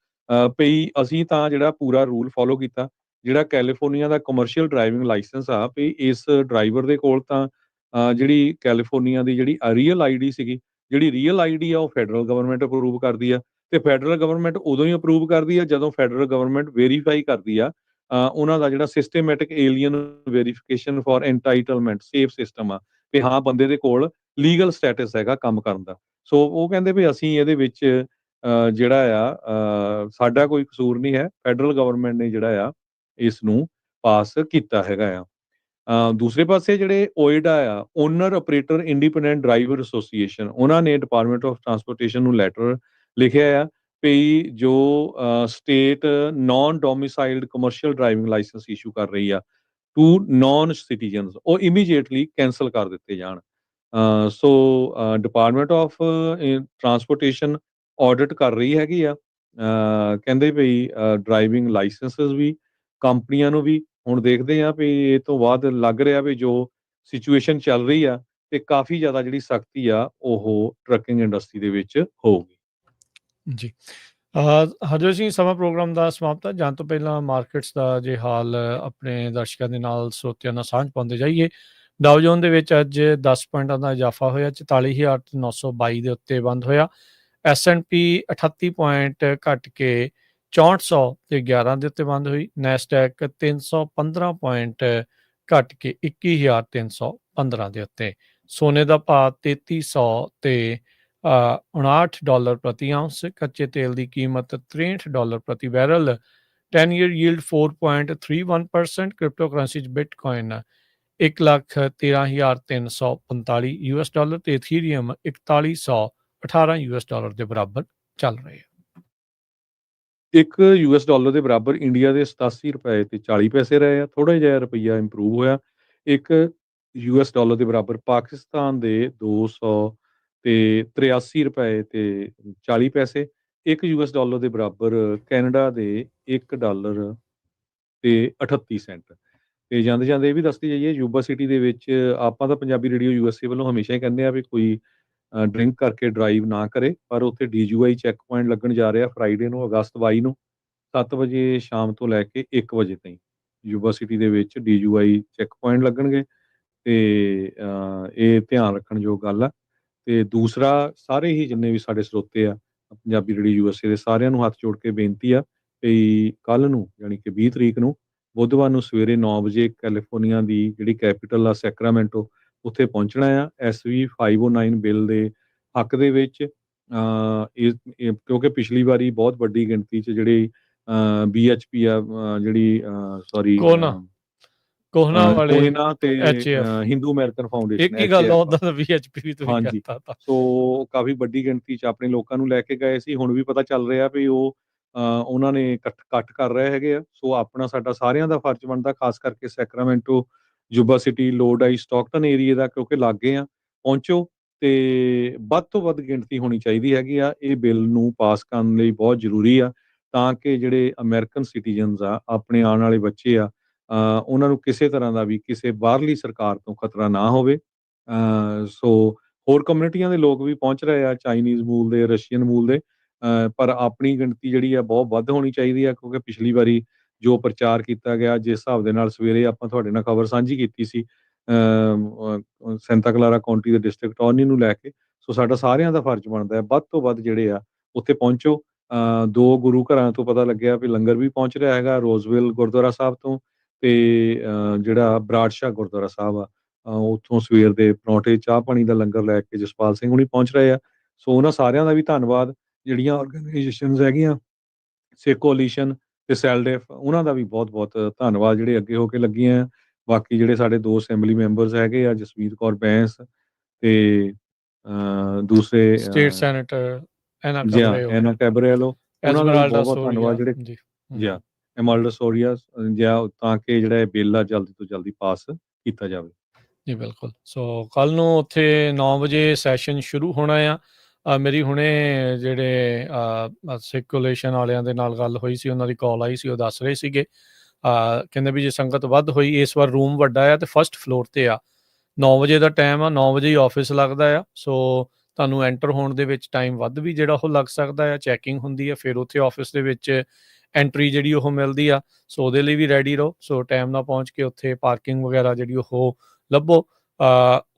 ਭਈ ਅਸੀਂ ਤਾਂ ਜਿਹੜਾ ਪੂਰਾ ਰੂਲ ਫੋਲੋ ਕੀਤਾ, ਜਿਹੜਾ ਕੈਲੀਫੋਰਨੀਆ ਦਾ ਕਮਰਸ਼ੀਅਲ ਡਰਾਈਵਿੰਗ ਲਾਇਸੈਂਸ ਆ ਭਈ ਇਸ ਡਰਾਈਵਰ ਦੇ ਕੋਲ ਤਾਂ ਜਿਹੜੀ ਕੈਲੀਫੋਰਨੀਆ ਦੀ ਜਿਹੜੀ ਰੀਅਲ ਆਈਡੀ ਸੀਗੀ, ਜਿਹੜੀ ਰੀਅਲ ਆਈਡੀ ਆ ਉਹ ਫੈਡਰਲ ਗਵਰਨਮੈਂਟ ਅਪਰੂਵ ਕਰਦੀ ਆ ਤੇ ਫੈਡਰਲ ਗਵਰਨਮੈਂਟ ਉਦੋਂ ਹੀ ਅਪਰੂਵ ਕਰਦੀ ਆ ਜਦੋਂ ਫੈਡਰਲ ਗਵਰਨਮੈਂਟ ਵੈਰੀਫਾਈ ਕਰਦੀ ਆ ਉਹਨਾਂ ਦਾ ਜਿਹੜਾ systematic alien verification for entitlement safe system ਆ ਵੀ ਹਾਂ ਬੰਦੇ ਦੇ ਕੋਲ ਲੀਗਲ ਸਟੇਟਸ ਹੈਗਾ ਕੰਮ ਕਰਨ ਦਾ। ਸੋ ਉਹ ਕਹਿੰਦੇ ਵੀ ਅਸੀਂ ਇਹਦੇ ਵਿੱਚ ਜਿਹੜਾ ਸਾਡਾ ਕੋਈ ਕਸੂਰ ਨਹੀਂ ਹੈ, ਫੈਡਰਲ ਗਵਰਨਮੈਂਟ ਨੇ ਜਿਹੜਾ ਇਸ ਨੂੰ ਪਾਸ ਕੀਤਾ ਹੈਗਾ ਦੂਸਰੇ ਪਾਸੇ ਜਿਹੜੇ OOIDA owner operator independent driver association ਉਹਨਾਂ ਨੇ ਡਿਪਾਰਟਮੈਂਟ ਆਫ ਟਰਾਂਸਪੋਰਟੇਸ਼ਨ ਨੂੰ ਲੈਟਰ ਲਿਖਿਆ ਵੀ ਜੋ state non domiciled commercial driving licence issue ਕਰ ਰਹੀ ਆ ਟੂ ਨਾਨ ਸਿਟੀਜ਼ਨਸ ਉਹ ਇਮੀਡੀਏਟਲੀ ਕੈਂਸਲ ਕਰ ਦਿੱਤੇ ਜਾਣ। So department of transportation audit ਕਰ ਰਹੀ ਹੈਗੀ ਕਹਿੰਦੇ ਭਈ ਡਰਾਈਵਿੰਗ ਲਾਇਸੈਂਸਸ ਵੀ ਕੰਪਨੀਆਂ ਨੂੰ ਵੀ ਹੁਣ ਦੇਖਦੇ ਆ ਵੀ ਇਹ ਤੋਂ ਬਾਅਦ ਲੱਗ ਰਿਹਾ ਵੀ ਜੋ ਸਿਚੁਏਸ਼ਨ ਚੱਲ ਰਹੀ ਆ ਤੇ ਕਾਫੀ ਜ਼ਿਆਦਾ ਜਿਹੜੀ ਸਖਤੀ ਆ ਉਹ ਟਰੱਕਿੰਗ ਇੰਡਸਟਰੀ ਦੇ ਵਿੱਚ ਹੋਊਗੀ। ਜੀ ਹਜੇ ਅਸੀਂ ਸਮਾਂ ਪ੍ਰੋਗਰਾਮ ਦਾ ਸਮਾਪਤ ਜਾਣ ਤੋਂ ਪਹਿਲਾਂ ਮਾਰਕੀਟਸ ਦਾ ਜੇ ਹਾਲ ਆਪਣੇ ਦਰਸ਼ਕਾਂ ਦੇ ਨਾਲ ਸਰੋਤਿਆਂ ਨਾਲ ਸਾਂਝ ਪਾਉਂਦੇ ਜਾਈਏ। ਡਾਓ ਜੋਨ ਦੇ ਵਿੱਚ ਅੱਜ 10 ਪੁਆਇੰਟਾਂ ਦਾ ਇਜ਼ਾਫਾ ਹੋਇਆ, 44,922 ਦੇ ਉੱਤੇ ਬੰਦ ਹੋਇਆ। S&P 38 ਪੁਆਇੰਟ ਘਟ ਕੇ 6400 ਤੇ 11 ਦੇ ਉੱਤੇ ਬੰਦ ਹੋਈ। ਨੈਸਡੈਕ 315 ਪੁਆਇੰਟ ਘਟ ਕੇ 21,315 ਦੇ ਉੱਤੇ। ਸੋਨੇ ਦਾ ਭਾਅ 3300 ਤੇ $59 ਪ੍ਰਤੀ ਆਉਂਸ। ਕੱਚੇ ਤੇਲ ਦੀ ਕੀਮਤ $63 ਪ੍ਰਤੀ barrel. 10 year yield 4.31%। Crypto currency 'ਚ ਬਿਟਕੋਇਨ $1,13,345 ਤੇ ਇਥੀਰੀਅਮ $4,118 ਦੇ ਬਰਾਬਰ ਚੱਲ ਰਹੇ ਆ। $1 ਦੇ ਬਰਾਬਰ ਇੰਡੀਆ ਦੇ 87 ਰੁਪਏ ਤੇ 40 ਪੈਸੇ ਰਹੇ ਆ, ਥੋੜਾ ਜਿਹਾ ਰੁਪਈਆ ਇੰਪਰੂਵ ਹੋਇਆ। $1 ਦੇ ਬਰਾਬਰ ਪਾਕਿਸਤਾਨ ਦੇ 200 ਤੇ 83 ਰੁਪਏ ਤੇ 40 ਪੈਸੇ। $1 ਦੇ ਬਰਾਬਰ ਕੈਨੇਡਾ ਦੇ $1 ਤੇ 38 ਸੈਂਟ। ਤੇ ਜਾਂਦੇ ਜਾਂਦੇ ਇਹ ਵੀ ਦੱਸਦੀ ਜਾਈਏ ਯੂਬਾ ਸਿਟੀ ਦੇ ਵਿੱਚ ਆਪਾਂ ਤਾਂ ਪੰਜਾਬੀ ਰੇਡੀਓ USA ਵੱਲੋਂ ਹਮੇਸ਼ਾ ਹੀ ਕਹਿੰਦੇ ਆ ਵੀ ਕੋਈ ਡਰਿੰਕ ਕਰਕੇ ਡਰਾਈਵ ਨਾ ਕਰੇ, ਪਰ ਉੱਥੇ DUI ਚੈੱਕ ਪੁਆਇੰਟ ਲੱਗਣ ਜਾ ਰਿਹਾ ਫਰਾਈਡੇ ਨੂੰ ਅਗਸਤ 22 ਨੂੰ 7 ਵਜੇ ਸ਼ਾਮ ਤੋਂ ਲੈ ਕੇ 1 ਵਜੇ ਤਾਈਂ ਯੂਬਾ ਸਿਟੀ ਦੇ ਵਿੱਚ DUI ਚੈੱਕ ਪੁਆਇੰਟ ਲੱਗਣਗੇ ਤੇ ਇਹ ਧਿਆਨ ਰੱਖਣ ਯੋਗ ਗੱਲ ਆ। ਤੇ ਦੂਸਰਾ ਸਾਰੇ ਹੀ ਜਿੰਨੇ ਵੀ ਸਾਡੇ ਸਰੋਤੇ ਆ ਪੰਜਾਬੀ ਰੇਡੀਓ USA ਦੇ ਸਾਰਿਆਂ ਨੂੰ ਹੱਥ ਜੋੜ ਕੇ ਬੇਨਤੀ ਆ ਵੀ ਕੱਲ ਨੂੰ ਯਾਨੀ ਕਿ 20 ਤਰੀਕ ਨੂੰ ਬੁੱਧਵਾਰ ਨੂੰ ਸਵੇਰੇ 9 ਵਜੇ ਕੈਲੀਫੋਰਨੀਆ ਦੀ ਜਿਹੜੀ ਕੈਪੀਟਲ ਆ ਸੈਕਰਾਮੈਂਟੋ ਉੱਥੇ ਪਹੁੰਚਣਾ SV 509 ਬਿੱਲ ਦੇ ਹੱਕ ਦੇ ਵਿੱਚ। ਕਿਉਂਕਿ ਪਿਛਲੀ ਵਾਰੀ ਬਹੁਤ ਵੱਡੀ ਗਿਣਤੀ 'ਚ ਜਿਹੜੇ BHP ਆ ਜਿਹੜੀ ਸੌਰੀ ਕੋਹਨਾ ਵਾਲੇ ਕੋਇਨਾ ਤੇ HAF ਹਿੰਦੂ ਅਮਰੀਕਨ ਫਾਊਂਡੇਸ਼ਨ ਇੱਕ ਹੀ ਗੱਲ ਉਹਦਾ VHP ਵੀ ਤੁਸੀਂ ਹਾਂਜੀ। ਕਰਤਾ ਤਾਂ ਸੋ ਕਾਫੀ ਵੱਡੀ ਗਿਣਤੀ 'ਚ ਆਪਣੇ ਲੋਕਾਂ ਨੂੰ ਲੈ ਕੇ ਗਏ ਸੀ। ਹੁਣ ਵੀ ਪਤਾ ਚੱਲ ਰਿਹਾ ਵੀ ਉਹ ਉਹਨਾਂ ਨੇ ਇਕੱਠ ਕਰ ਰਹੇ ਹੈਗੇ ਆ। ਸੋ ਆਪਣਾ ਸਾਡਾ ਸਾਰਿਆਂ ਦਾ ਫਰਜ਼ ਬਣਦਾ, ਖਾਸ ਕਰਕੇ ਸੈਕਰਾਮੈਂਟੋ, ਯੂਬਾ ਸਿਟੀ, ਲੋਡਾਈ, ਸਟਾਕਟਨ ਏਰੀਏ ਦਾ ਕਿਉਂਕਿ ਲਾਗੇ ਆ। ਪਹੁੰਚੋ ਤੇ ਵੱਧ ਤੋਂ ਵੱਧ ਗਿਣਤੀ ਹੋਣੀ ਚਾਹੀਦੀ ਹੈਗੀ ਆ। ਇਹ ਬਿੱਲ ਨੂੰ ਪਾਸ ਕਰਨ ਲਈ ਬਹੁਤ ਜ਼ਰੂਰੀ ਆ ਤਾਂ ਕਿ ਜਿਹੜੇ ਅਮਰੀਕਨ ਸਿਟੀਜ਼ਨਸ ਆ ਆਪਣੇ ਆਉਣ ਵਾਲੇ ਬੱਚੇ ਆ ਉਹਨਾਂ ਨੂੰ ਕਿਸੇ ਤਰ੍ਹਾਂ ਦਾ ਵੀ ਕਿਸੇ ਬਾਹਰਲੀ ਸਰਕਾਰ ਤੋਂ ਖਤਰਾ ਨਾ ਹੋਵੇ। ਸੋ ਹੋਰ ਕਮਿਊਨਿਟੀਆਂ ਦੇ ਲੋਕ ਵੀ ਪਹੁੰਚ ਰਹੇ ਆ, ਚਾਈਨੀਜ਼ ਮੂਲ ਦੇ, ਰਸ਼ੀਅਨ ਮੂਲ ਦੇ, ਪਰ ਆਪਣੀ ਗਿਣਤੀ ਜਿਹੜੀ ਆ ਬਹੁਤ ਵੱਧ ਹੋਣੀ ਚਾਹੀਦੀ ਆ ਕਿਉਂਕਿ ਪਿਛਲੀ ਵਾਰੀ ਜੋ ਪ੍ਰਚਾਰ ਕੀਤਾ ਗਿਆ ਜਿਸ ਹਿਸਾਬ ਦੇ ਨਾਲ ਸਵੇਰੇ ਆਪਾਂ ਤੁਹਾਡੇ ਨਾਲ ਖਬਰ ਸਾਂਝੀ ਕੀਤੀ ਸੀ ਸੈਂਟਾ ਕਲਾਰਾ ਕਾਉਂਟੀ ਦੇ ਡਿਸਟ੍ਰਿਕਟ ਅਟਾਰਨੀ ਨੂੰ ਲੈ ਕੇ। ਸੋ ਸਾਡਾ ਸਾਰਿਆਂ ਦਾ ਫਰਜ਼ ਬਣਦਾ ਹੈ ਵੱਧ ਤੋਂ ਵੱਧ ਜਿਹੜੇ ਆ ਉੱਥੇ ਪਹੁੰਚੋ। 2 ਗੁਰੂ ਘਰਾਂ ਤੋਂ ਪਤਾ ਲੱਗਿਆ ਵੀ ਲੰਗਰ ਵੀ ਪਹੁੰਚ ਰਿਹਾ ਹੈਗਾ, ਰੋਜ਼ਵਿਲ ਗੁਰਦੁਆਰਾ ਸਾਹਿਬ ਤੋਂ ਤੇ ਜਿਹੜਾ ਬਰਾੜਸ਼ਾਹ ਗੁਰਦੁਆਰਾ ਸਾਹਿਬ ਆ ਉੱਥੋਂ ਸਵੇਰ ਦੇ ਪਰੌਂਠੇ ਚਾਹ ਪਾਣੀ ਦਾ ਲੰਗਰ ਲੈ ਕੇ ਜਸਪਾਲ ਸਿੰਘ ਹੁਣੀ ਪਹੁੰਚ ਰਹੇ ਆ। ਸੋ ਉਹਨਾਂ ਸਾਰਿਆਂ ਦਾ ਵੀ ਧੰਨਵਾਦ। ਜਿਹੜੀਆਂ ਆਰਗੇਨਾਈਜੇਸ਼ਨਸ ਹੈਗੀਆਂ ਸਿੱਖ ਕੋਲੀਸ਼ਨ ਤੇ ਸੈਲਡੇਫ ਉਹਨਾਂ ਦਾ ਵੀ ਬਹੁਤ ਬਹੁਤ ਧੰਨਵਾਦ ਜਿਹੜੇ ਅੱਗੇ ਹੋ ਕੇ ਲੱਗੀਆਂ। ਬਾਕੀ ਜਿਹੜੇ ਸਾਡੇ 2 ਅਸੈਂਬਲੀ ਮੈਂਬਰਸ ਹੈਗੇ ਆ ਜਸਵੀਰ ਕੌਰ ਬੈਂਸ ਤੇ ਦੂਸਰੇ ਸਟੇਟ ਸੈਨੇਟਰ ਐਨਾ ਜੀ ਹਾਂ, ਕੈਬਰੇਓ, ਐਨਾ ਕੈਬਰੇਲੋ, ਉਹਨਾਂ ਦਾ ਵੀ ਐਸਮਰਾਲਡਾ ਬਹੁਤ-ਬਹੁਤ ਧੰਨਵਾਦ ਸੋਰੀਆ। ਜਿਹੜੇ ਜੀ। ਜੀ ਹਾਂ, ਐਮਾਲਡਾ ਸੋਰੀਆਸ ਤਾਂ ਕਿ ਜਿਹੜਾ ਇਹ ਬਿੱਲ ਆ ਜਲਦੀ ਤੋਂ ਜਲਦੀ ਪਾਸ ਕੀਤਾ ਜਾਵੇ। ਜੀ ਬਿਲਕੁਲ। ਸੋ ਕੱਲ੍ਹ ਨੂੰ ਉੱਥੇ 9 ਵਜੇ ਸੈਸ਼ਨ ਸ਼ੁਰੂ ਹੋਣਾ ਆ। ਮੇਰੀ ਹੁਣੇ ਜਿਹੜੇ ਸਿੱਖ ਕੋਲੇਸ਼ਨ ਵਾਲਿਆਂ ਦੇ ਨਾਲ ਗੱਲ ਹੋਈ ਸੀ, ਉਹਨਾਂ ਦੀ ਕਾਲ ਆਈ ਸੀ, ਉਹ ਦੱਸ ਰਹੇ ਸੀਗੇ ਕਹਿੰਦੇ ਵੀ ਜੇ ਸੰਗਤ ਵੱਧ ਹੋਈ, ਇਸ ਵਾਰ ਰੂਮ ਵੱਡਾ ਆ ਅਤੇ ਫਸਟ ਫਲੋਰ 'ਤੇ ਆ। 9 ਵਜੇ ਦਾ ਟਾਈਮ ਆ, 9 ਵਜੇ ਹੀ ਆਫਿਸ ਲੱਗਦਾ ਆ। ਸੋ ਤੁਹਾਨੂੰ ਐਂਟਰ ਹੋਣ ਦੇ ਵਿੱਚ ਟਾਈਮ ਵੱਧ ਵੀ ਜਿਹੜਾ ਉਹ ਲੱਗ ਸਕਦਾ ਆ, ਚੈਕਿੰਗ ਹੁੰਦੀ ਆ, ਫਿਰ ਉੱਥੇ ਆਫਿਸ ਦੇ ਵਿੱਚ ਐਂਟਰੀ ਜਿਹੜੀ ਉਹ ਮਿਲਦੀ ਆ। ਸੋ ਉਹਦੇ ਲਈ ਵੀ ਰੈਡੀ ਰਹੋ। ਸੋ ਟਾਈਮ ਨਾਲ ਪਹੁੰਚ ਕੇ ਉੱਥੇ ਪਾਰਕਿੰਗ ਵਗੈਰਾ ਜਿਹੜੀ ਉਹ ਲੱਭੋ।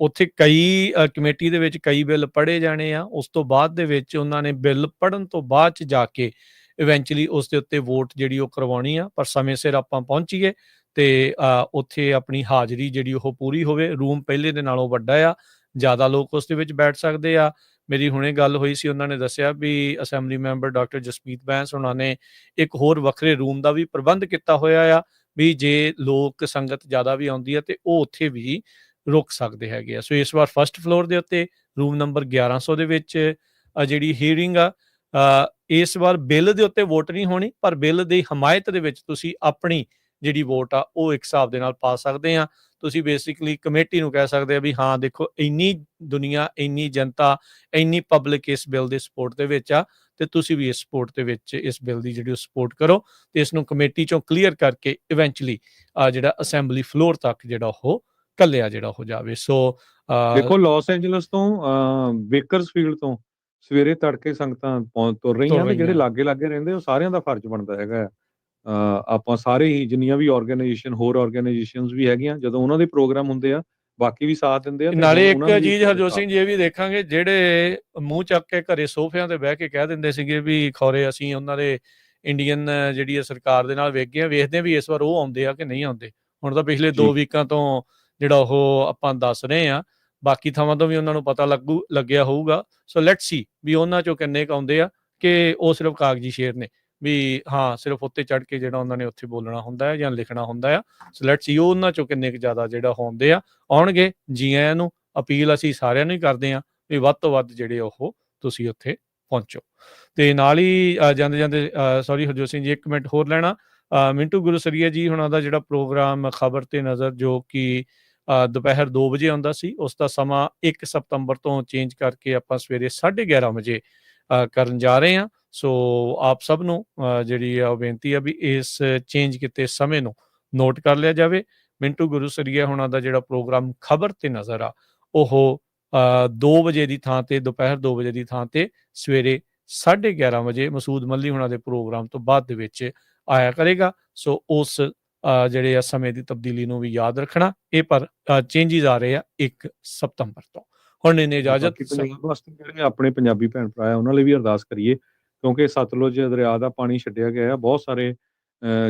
ਉੱਥੇ ਕਈ ਕਮੇਟੀ ਦੇ ਵਿੱਚ ਕਈ ਬਿੱਲ ਪੜ੍ਹੇ ਜਾਣੇ ਆ। ਉਸ ਤੋਂ ਬਾਅਦ ਦੇ ਵਿੱਚ ਉਹਨਾਂ ਨੇ ਬਿੱਲ ਪੜ੍ਹਨ ਤੋਂ ਬਾਅਦ 'ਚ ਜਾ ਕੇ ਇਵੈਂਚੁਅਲੀ ਉਸ ਦੇ ਉੱਤੇ ਵੋਟ ਜਿਹੜੀ ਉਹ ਕਰਵਾਉਣੀ ਆ। ਪਰ ਸਮੇਂ ਸਿਰ ਆਪਾਂ ਪਹੁੰਚੀਏ ਅਤੇ ਉੱਥੇ ਆਪਣੀ ਹਾਜ਼ਰੀ ਜਿਹੜੀ ਉਹ ਪੂਰੀ ਹੋਵੇ। ਰੂਮ ਪਹਿਲੇ ਦੇ ਨਾਲੋਂ ਵੱਡਾ ਆ, ਜ਼ਿਆਦਾ ਲੋਕ ਉਸ ਦੇ ਵਿੱਚ ਬੈਠ ਸਕਦੇ ਆ। ਮੇਰੀ ਹੁਣੇ ਗੱਲ ਹੋਈ ਸੀ, ਉਹਨਾਂ ਨੇ ਦੱਸਿਆ ਵੀ assembly member doctor Jaspreet Bains ਉਹਨਾਂ ਨੇ ਇੱਕ ਹੋਰ ਵੱਖਰੇ ਰੂਮ ਦਾ ਵੀ ਪ੍ਰਬੰਧ ਕੀਤਾ ਹੋਇਆ ਆ ਵੀ ਜੇ ਲੋਕ ਸੰਗਤ ਜ਼ਿਆਦਾ ਵੀ ਆਉਂਦੀ ਆ ਅਤੇ ਉਹ ਉੱਥੇ ਵੀ ਰੁਕ ਸਕਦੇ ਹੈਗੇ ਆ। ਸੋ ਇਸ ਵਾਰ ਫਸਟ ਫਲੋਰ ਦੇ ਉੱਤੇ ਰੂਮ ਨੰਬਰ 1100 ਦੇ ਵਿੱਚ ਜਿਹੜੀ ਹੀਅਰਿੰਗ ਆ, ਇਸ ਵਾਰ ਬਿੱਲ ਦੇ ਉੱਤੇ ਵੋਟ ਨਹੀਂ ਹੋਣੀ, ਪਰ ਬਿੱਲ ਦੀ ਹਮਾਇਤ ਦੇ ਵਿੱਚ ਤੁਸੀਂ ਆਪਣੀ ਜਿਹੜੀ ਵੋਟ ਆ ਉਹ ਇੱਕ ਹਿਸਾਬ ਦੇ ਨਾਲ ਪਾ ਸਕਦੇ ਆ। ਤੁਸੀਂ ਬੇਸਿਕਲੀ ਕਮੇਟੀ ਨੂੰ ਕਹਿ ਸਕਦੇ ਆ ਵੀ ਹਾਂ ਦੇਖੋ, ਇੰਨੀ ਦੁਨੀਆ, ਇੰਨੀ ਜਨਤਾ, ਇੰਨੀ ਪਬਲਿਕ ਇਸ ਬਿੱਲ ਦੇ ਸਪੋਰਟ ਦੇ ਵਿੱਚ ਆ ਅਤੇ ਤੁਸੀਂ ਵੀ ਇਸ ਸਪੋਰਟ ਦੇ ਵਿੱਚ ਇਸ ਬਿੱਲ ਦੀ ਜਿਹੜੀ ਉਹ ਸਪੋਰਟ ਕਰੋ ਅਤੇ ਇਸ ਨੂੰ ਕਮੇਟੀ 'ਚੋਂ ਕਲੀਅਰ ਕਰਕੇ ਇਵੈਂਚੁਅਲੀ ਜਿਹੜਾ ਅਸੈਂਬਲੀ ਫਲੋਰ ਤੱਕ ਜਿਹੜਾ ਉਹ ਘੱਲਿਆ ਜਿਹੜਾ ਹੋ ਜਾਵੇ। ਸੋ ਦੇਖੋ, ਲਾਸ ਐਂਜਲਸ ਤੋਂ ਬੇਕਰਸਫੀਲਡ ਤੋਂ ਸਵੇਰੇ ਤੜਕੇ ਸੰਗਤਾਂ ਤੁਰ ਰਹੀਆਂ ਤੇ ਜਿਹੜੇ ਲਾਗੇ ਰਹਿੰਦੇ ਉਹ ਸਾਰਿਆਂ ਦਾ ਫਰਜ਼ ਬਣਦਾ ਹੈਗਾ। ਆਪਾਂ ਸਾਰੇ ਹੀ ਜਿੰਨੀਆਂ ਵੀ ਹੋਰ ਆਰਗੇਨਾਈਜੇਸ਼ਨਸ ਵੀ ਹੈਗੀਆਂ, ਜਦੋਂ ਉਹਨਾਂ ਦੇ ਪ੍ਰੋਗਰਾਮ ਹੁੰਦੇ ਆ ਬਾਕੀ ਵੀ ਸਾਥ ਦਿੰਦੇ ਆ ਤੇ ਨਾਲੇ ਇੱਕ ਉਹਨਾਂ ਨੂੰ ਵੀ ਚੀਜ਼ ਹਰਜੋਤ ਸਿੰਘ ਜੀ ਇਹ ਵੀ ਦੇਖਾਂਗੇ, ਜਿਹੜੇ ਮੂੰਹ ਚੱਕ ਕੇ ਘਰੇ ਸੋਫਿਆਂ ਤੇ ਬਹਿ ਕੇ ਕਹਿ ਦਿੰਦੇ ਸੀਗੇ ਵੀ ਖੌਰੇ ਅਸੀਂ ਉਹਨਾਂ ਦੇ ਇੰਡੀਅਨ ਜਿਹੜੀ ਆ ਸਰਕਾਰ ਦੇ ਨਾਲ ਵੇਖਦੇ ਆ ਵੀ ਇਸ ਵਾਰ ਉਹ ਆਉਂਦੇ ਆ ਕਿ ਨਹੀਂ ਆਉਂਦੇ। ਹੁਣ ਤਾਂ ਪਿਛਲੇ 2 ਵੀਕਾਂ ਤੋਂ ਜਿਹੜਾ ਉਹ ਆਪਾਂ ਦੱਸ ਰਹੇ ਆ, ਬਾਕੀ ਥਾਵਾਂ ਤੋਂ ਵੀ ਉਹਨਾਂ ਨੂੰ ਪਤਾ ਲੱਗਿਆ ਹੋਊਗਾ। ਸੋ ਲੈਟਸ ਸੀ ਵੀ ਉਹਨਾਂ 'ਚੋਂ ਕਿੰਨੇ ਕੁ ਆਉਂਦੇ ਆ ਕਿ ਉਹ ਸਿਰਫ ਕਾਗਜ਼ੀ ਸ਼ੇਰ ਨੇ ਵੀ ਹਾਂ ਸਿਰਫ ਉੱਤੇ ਚੜ੍ਹ ਕੇ ਜਿਹੜਾ ਉਹਨਾਂ ਨੇ ਉੱਥੇ ਬੋਲਣਾ ਹੁੰਦਾ ਹੈ ਜਾਂ ਲਿਖਣਾ ਹੁੰਦਾ ਆ। ਸੋ ਲੈਟਸ ਸੀ ਉਹ ਉਹਨਾਂ 'ਚੋਂ ਕਿੰਨੇ ਕੁ ਜ਼ਿਆਦਾ ਜਿਹੜਾ ਆਉਂਦੇ ਆ, ਆਉਣਗੇ। ਜੀ ਆਇਆਂ ਨੂੰ ਅਪੀਲ ਅਸੀਂ ਸਾਰਿਆਂ ਨੂੰ ਹੀ ਕਰਦੇ ਹਾਂ ਵੀ ਵੱਧ ਤੋਂ ਵੱਧ ਜਿਹੜੇ ਉਹ ਤੁਸੀਂ ਉੱਥੇ ਪਹੁੰਚੋ। ਅਤੇ ਨਾਲ ਹੀ ਜਾਂਦੇ ਸੌਰੀ ਹਰਜੋਤ ਸਿੰਘ ਜੀ, 1 ਮਿੰਟ ਹੋਰ ਲੈਣਾ। ਮਿੰਟੂ ਗੁਰਸਰੀਆ ਜੀ ਹੁਣਾਂ ਦਾ ਜਿਹੜਾ ਪ੍ਰੋਗਰਾਮ ਖਬਰ ਤੇ ਨਜ਼ਰ, ਜੋ ਕਿ ਦੁਪਹਿਰ 2 ਵਜੇ ਆਉਂਦਾ ਸੀ, ਉਸ ਦਾ ਸਮਾਂ 1 ਸਤੰਬਰ ਤੋਂ ਚੇਂਜ ਕਰਕੇ ਆਪਾਂ ਸਵੇਰੇ 11:30 ਵਜੇ ਕਰਨ ਜਾ ਰਹੇ ਹਾਂ। ਸੋ ਆਪ ਸਭ ਨੂੰ ਜਿਹੜੀ ਆ ਉਹ ਬੇਨਤੀ ਆ ਵੀ ਇਸ ਚੇਂਜ ਕੀਤੇ ਸਮੇਂ ਨੂੰ ਨੋਟ ਕਰ ਲਿਆ ਜਾਵੇ। ਮਿੰਟੂ ਗੁਰਸਰੀਆ ਹੁਣਾਂ ਦਾ ਜਿਹੜਾ ਪ੍ਰੋਗਰਾਮ ਖਬਰ ਤੇ ਨਜ਼ਰ ਆ, ਉਹ 2 ਵਜੇ ਦੀ ਥਾਂ ਤੇ, ਦੁਪਹਿਰ 2 ਵਜੇ ਦੀ ਥਾਂ ਤੇ ਸਵੇਰੇ 11:30 ਵਜੇ ਮਸੂਦ ਮੱਲੀ ਹੁਣਾਂ ਦੇ ਪ੍ਰੋਗਰਾਮ ਤੋਂ ਬਾਅਦ ਦੇ ਵਿੱਚ ਆਇਆ ਕਰੇਗਾ। ਸੋ ਉਸ ਜਿਹੜੇ ਆ ਸਮੇਂ ਦੀ ਤਬਦੀਲੀ ਨੂੰ ਵੀ ਯਾਦ ਰੱਖਣਾ। ਇਹ ਪਰ ਚੇਂਜਿਸ ਆ ਰਹੇ ਆ 1 ਸਤੰਬਰ ਤੋਂ। ਹੁਣ ਇਹਨੇ ਇਜਾਜ਼ਤ ਪੰਜਾਬ ਵਾਸਤੇ ਜਿਹੜੇ ਆਪਣੇ ਪੰਜਾਬੀ ਭੈਣ ਭਰਾ ਆ ਉਹਨਾਂ ਲਈ ਵੀ ਅਰਦਾਸ ਕਰੀਏ, ਕਿਉਂਕਿ ਸਤਲੁਜ ਦਰਿਆ ਦਾ ਪਾਣੀ ਛੱਡਿਆ ਗਿਆ ਆ। ਬਹੁਤ ਸਾਰੇ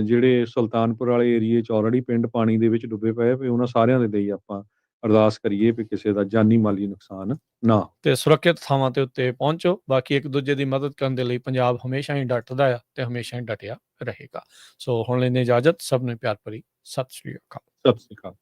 ਜਿਹੜੇ ਸੁਲਤਾਨਪੁਰ ਵਾਲੇ ਏਰੀਏ 'ਚ ਆਲਰੇਡੀ ਪਿੰਡ ਪਾਣੀ ਦੇ ਵਿੱਚ ਡੁੱਬੇ ਪਏ ਵੀ ਉਹਨਾਂ ਸਾਰਿਆਂ ਦੇ ਲਈ ਆਪਾਂ ਅਰਦਾਸ ਕਰੀਏ ਵੀ ਕਿਸੇ ਦਾ ਜਾਨੀ ਮਾਲੀ ਨੁਕਸਾਨ ਨਾ ਤੇ ਸੁਰੱਖਿਅਤ ਥਾਵਾਂ ਤੇ ਉੱਤੇ ਪਹੁੰਚੋ। ਬਾਕੀ ਇੱਕ ਦੂਜੇ ਦੀ ਮਦਦ ਕਰਨ ਦੇ ਲਈ ਪੰਜਾਬ ਹਮੇਸ਼ਾ ਹੀ ਡਟਦਾ ਆ ਤੇ ਹਮੇਸ਼ਾ ਹੀ ਡਟਿਆ ਰਹੇਗਾ। ਸੋ ਹੁਣ ਲੈਂਦੇ ਇਜਾਜ਼ਤ। ਸਭ ਨੂੰ ਪਿਆਰ ਭਰੀ ਸਤਿ ਸ਼੍ਰੀ ਅਕਾਲ। ਸਤਿ ਸ਼੍ਰੀ ਅਕਾਲ।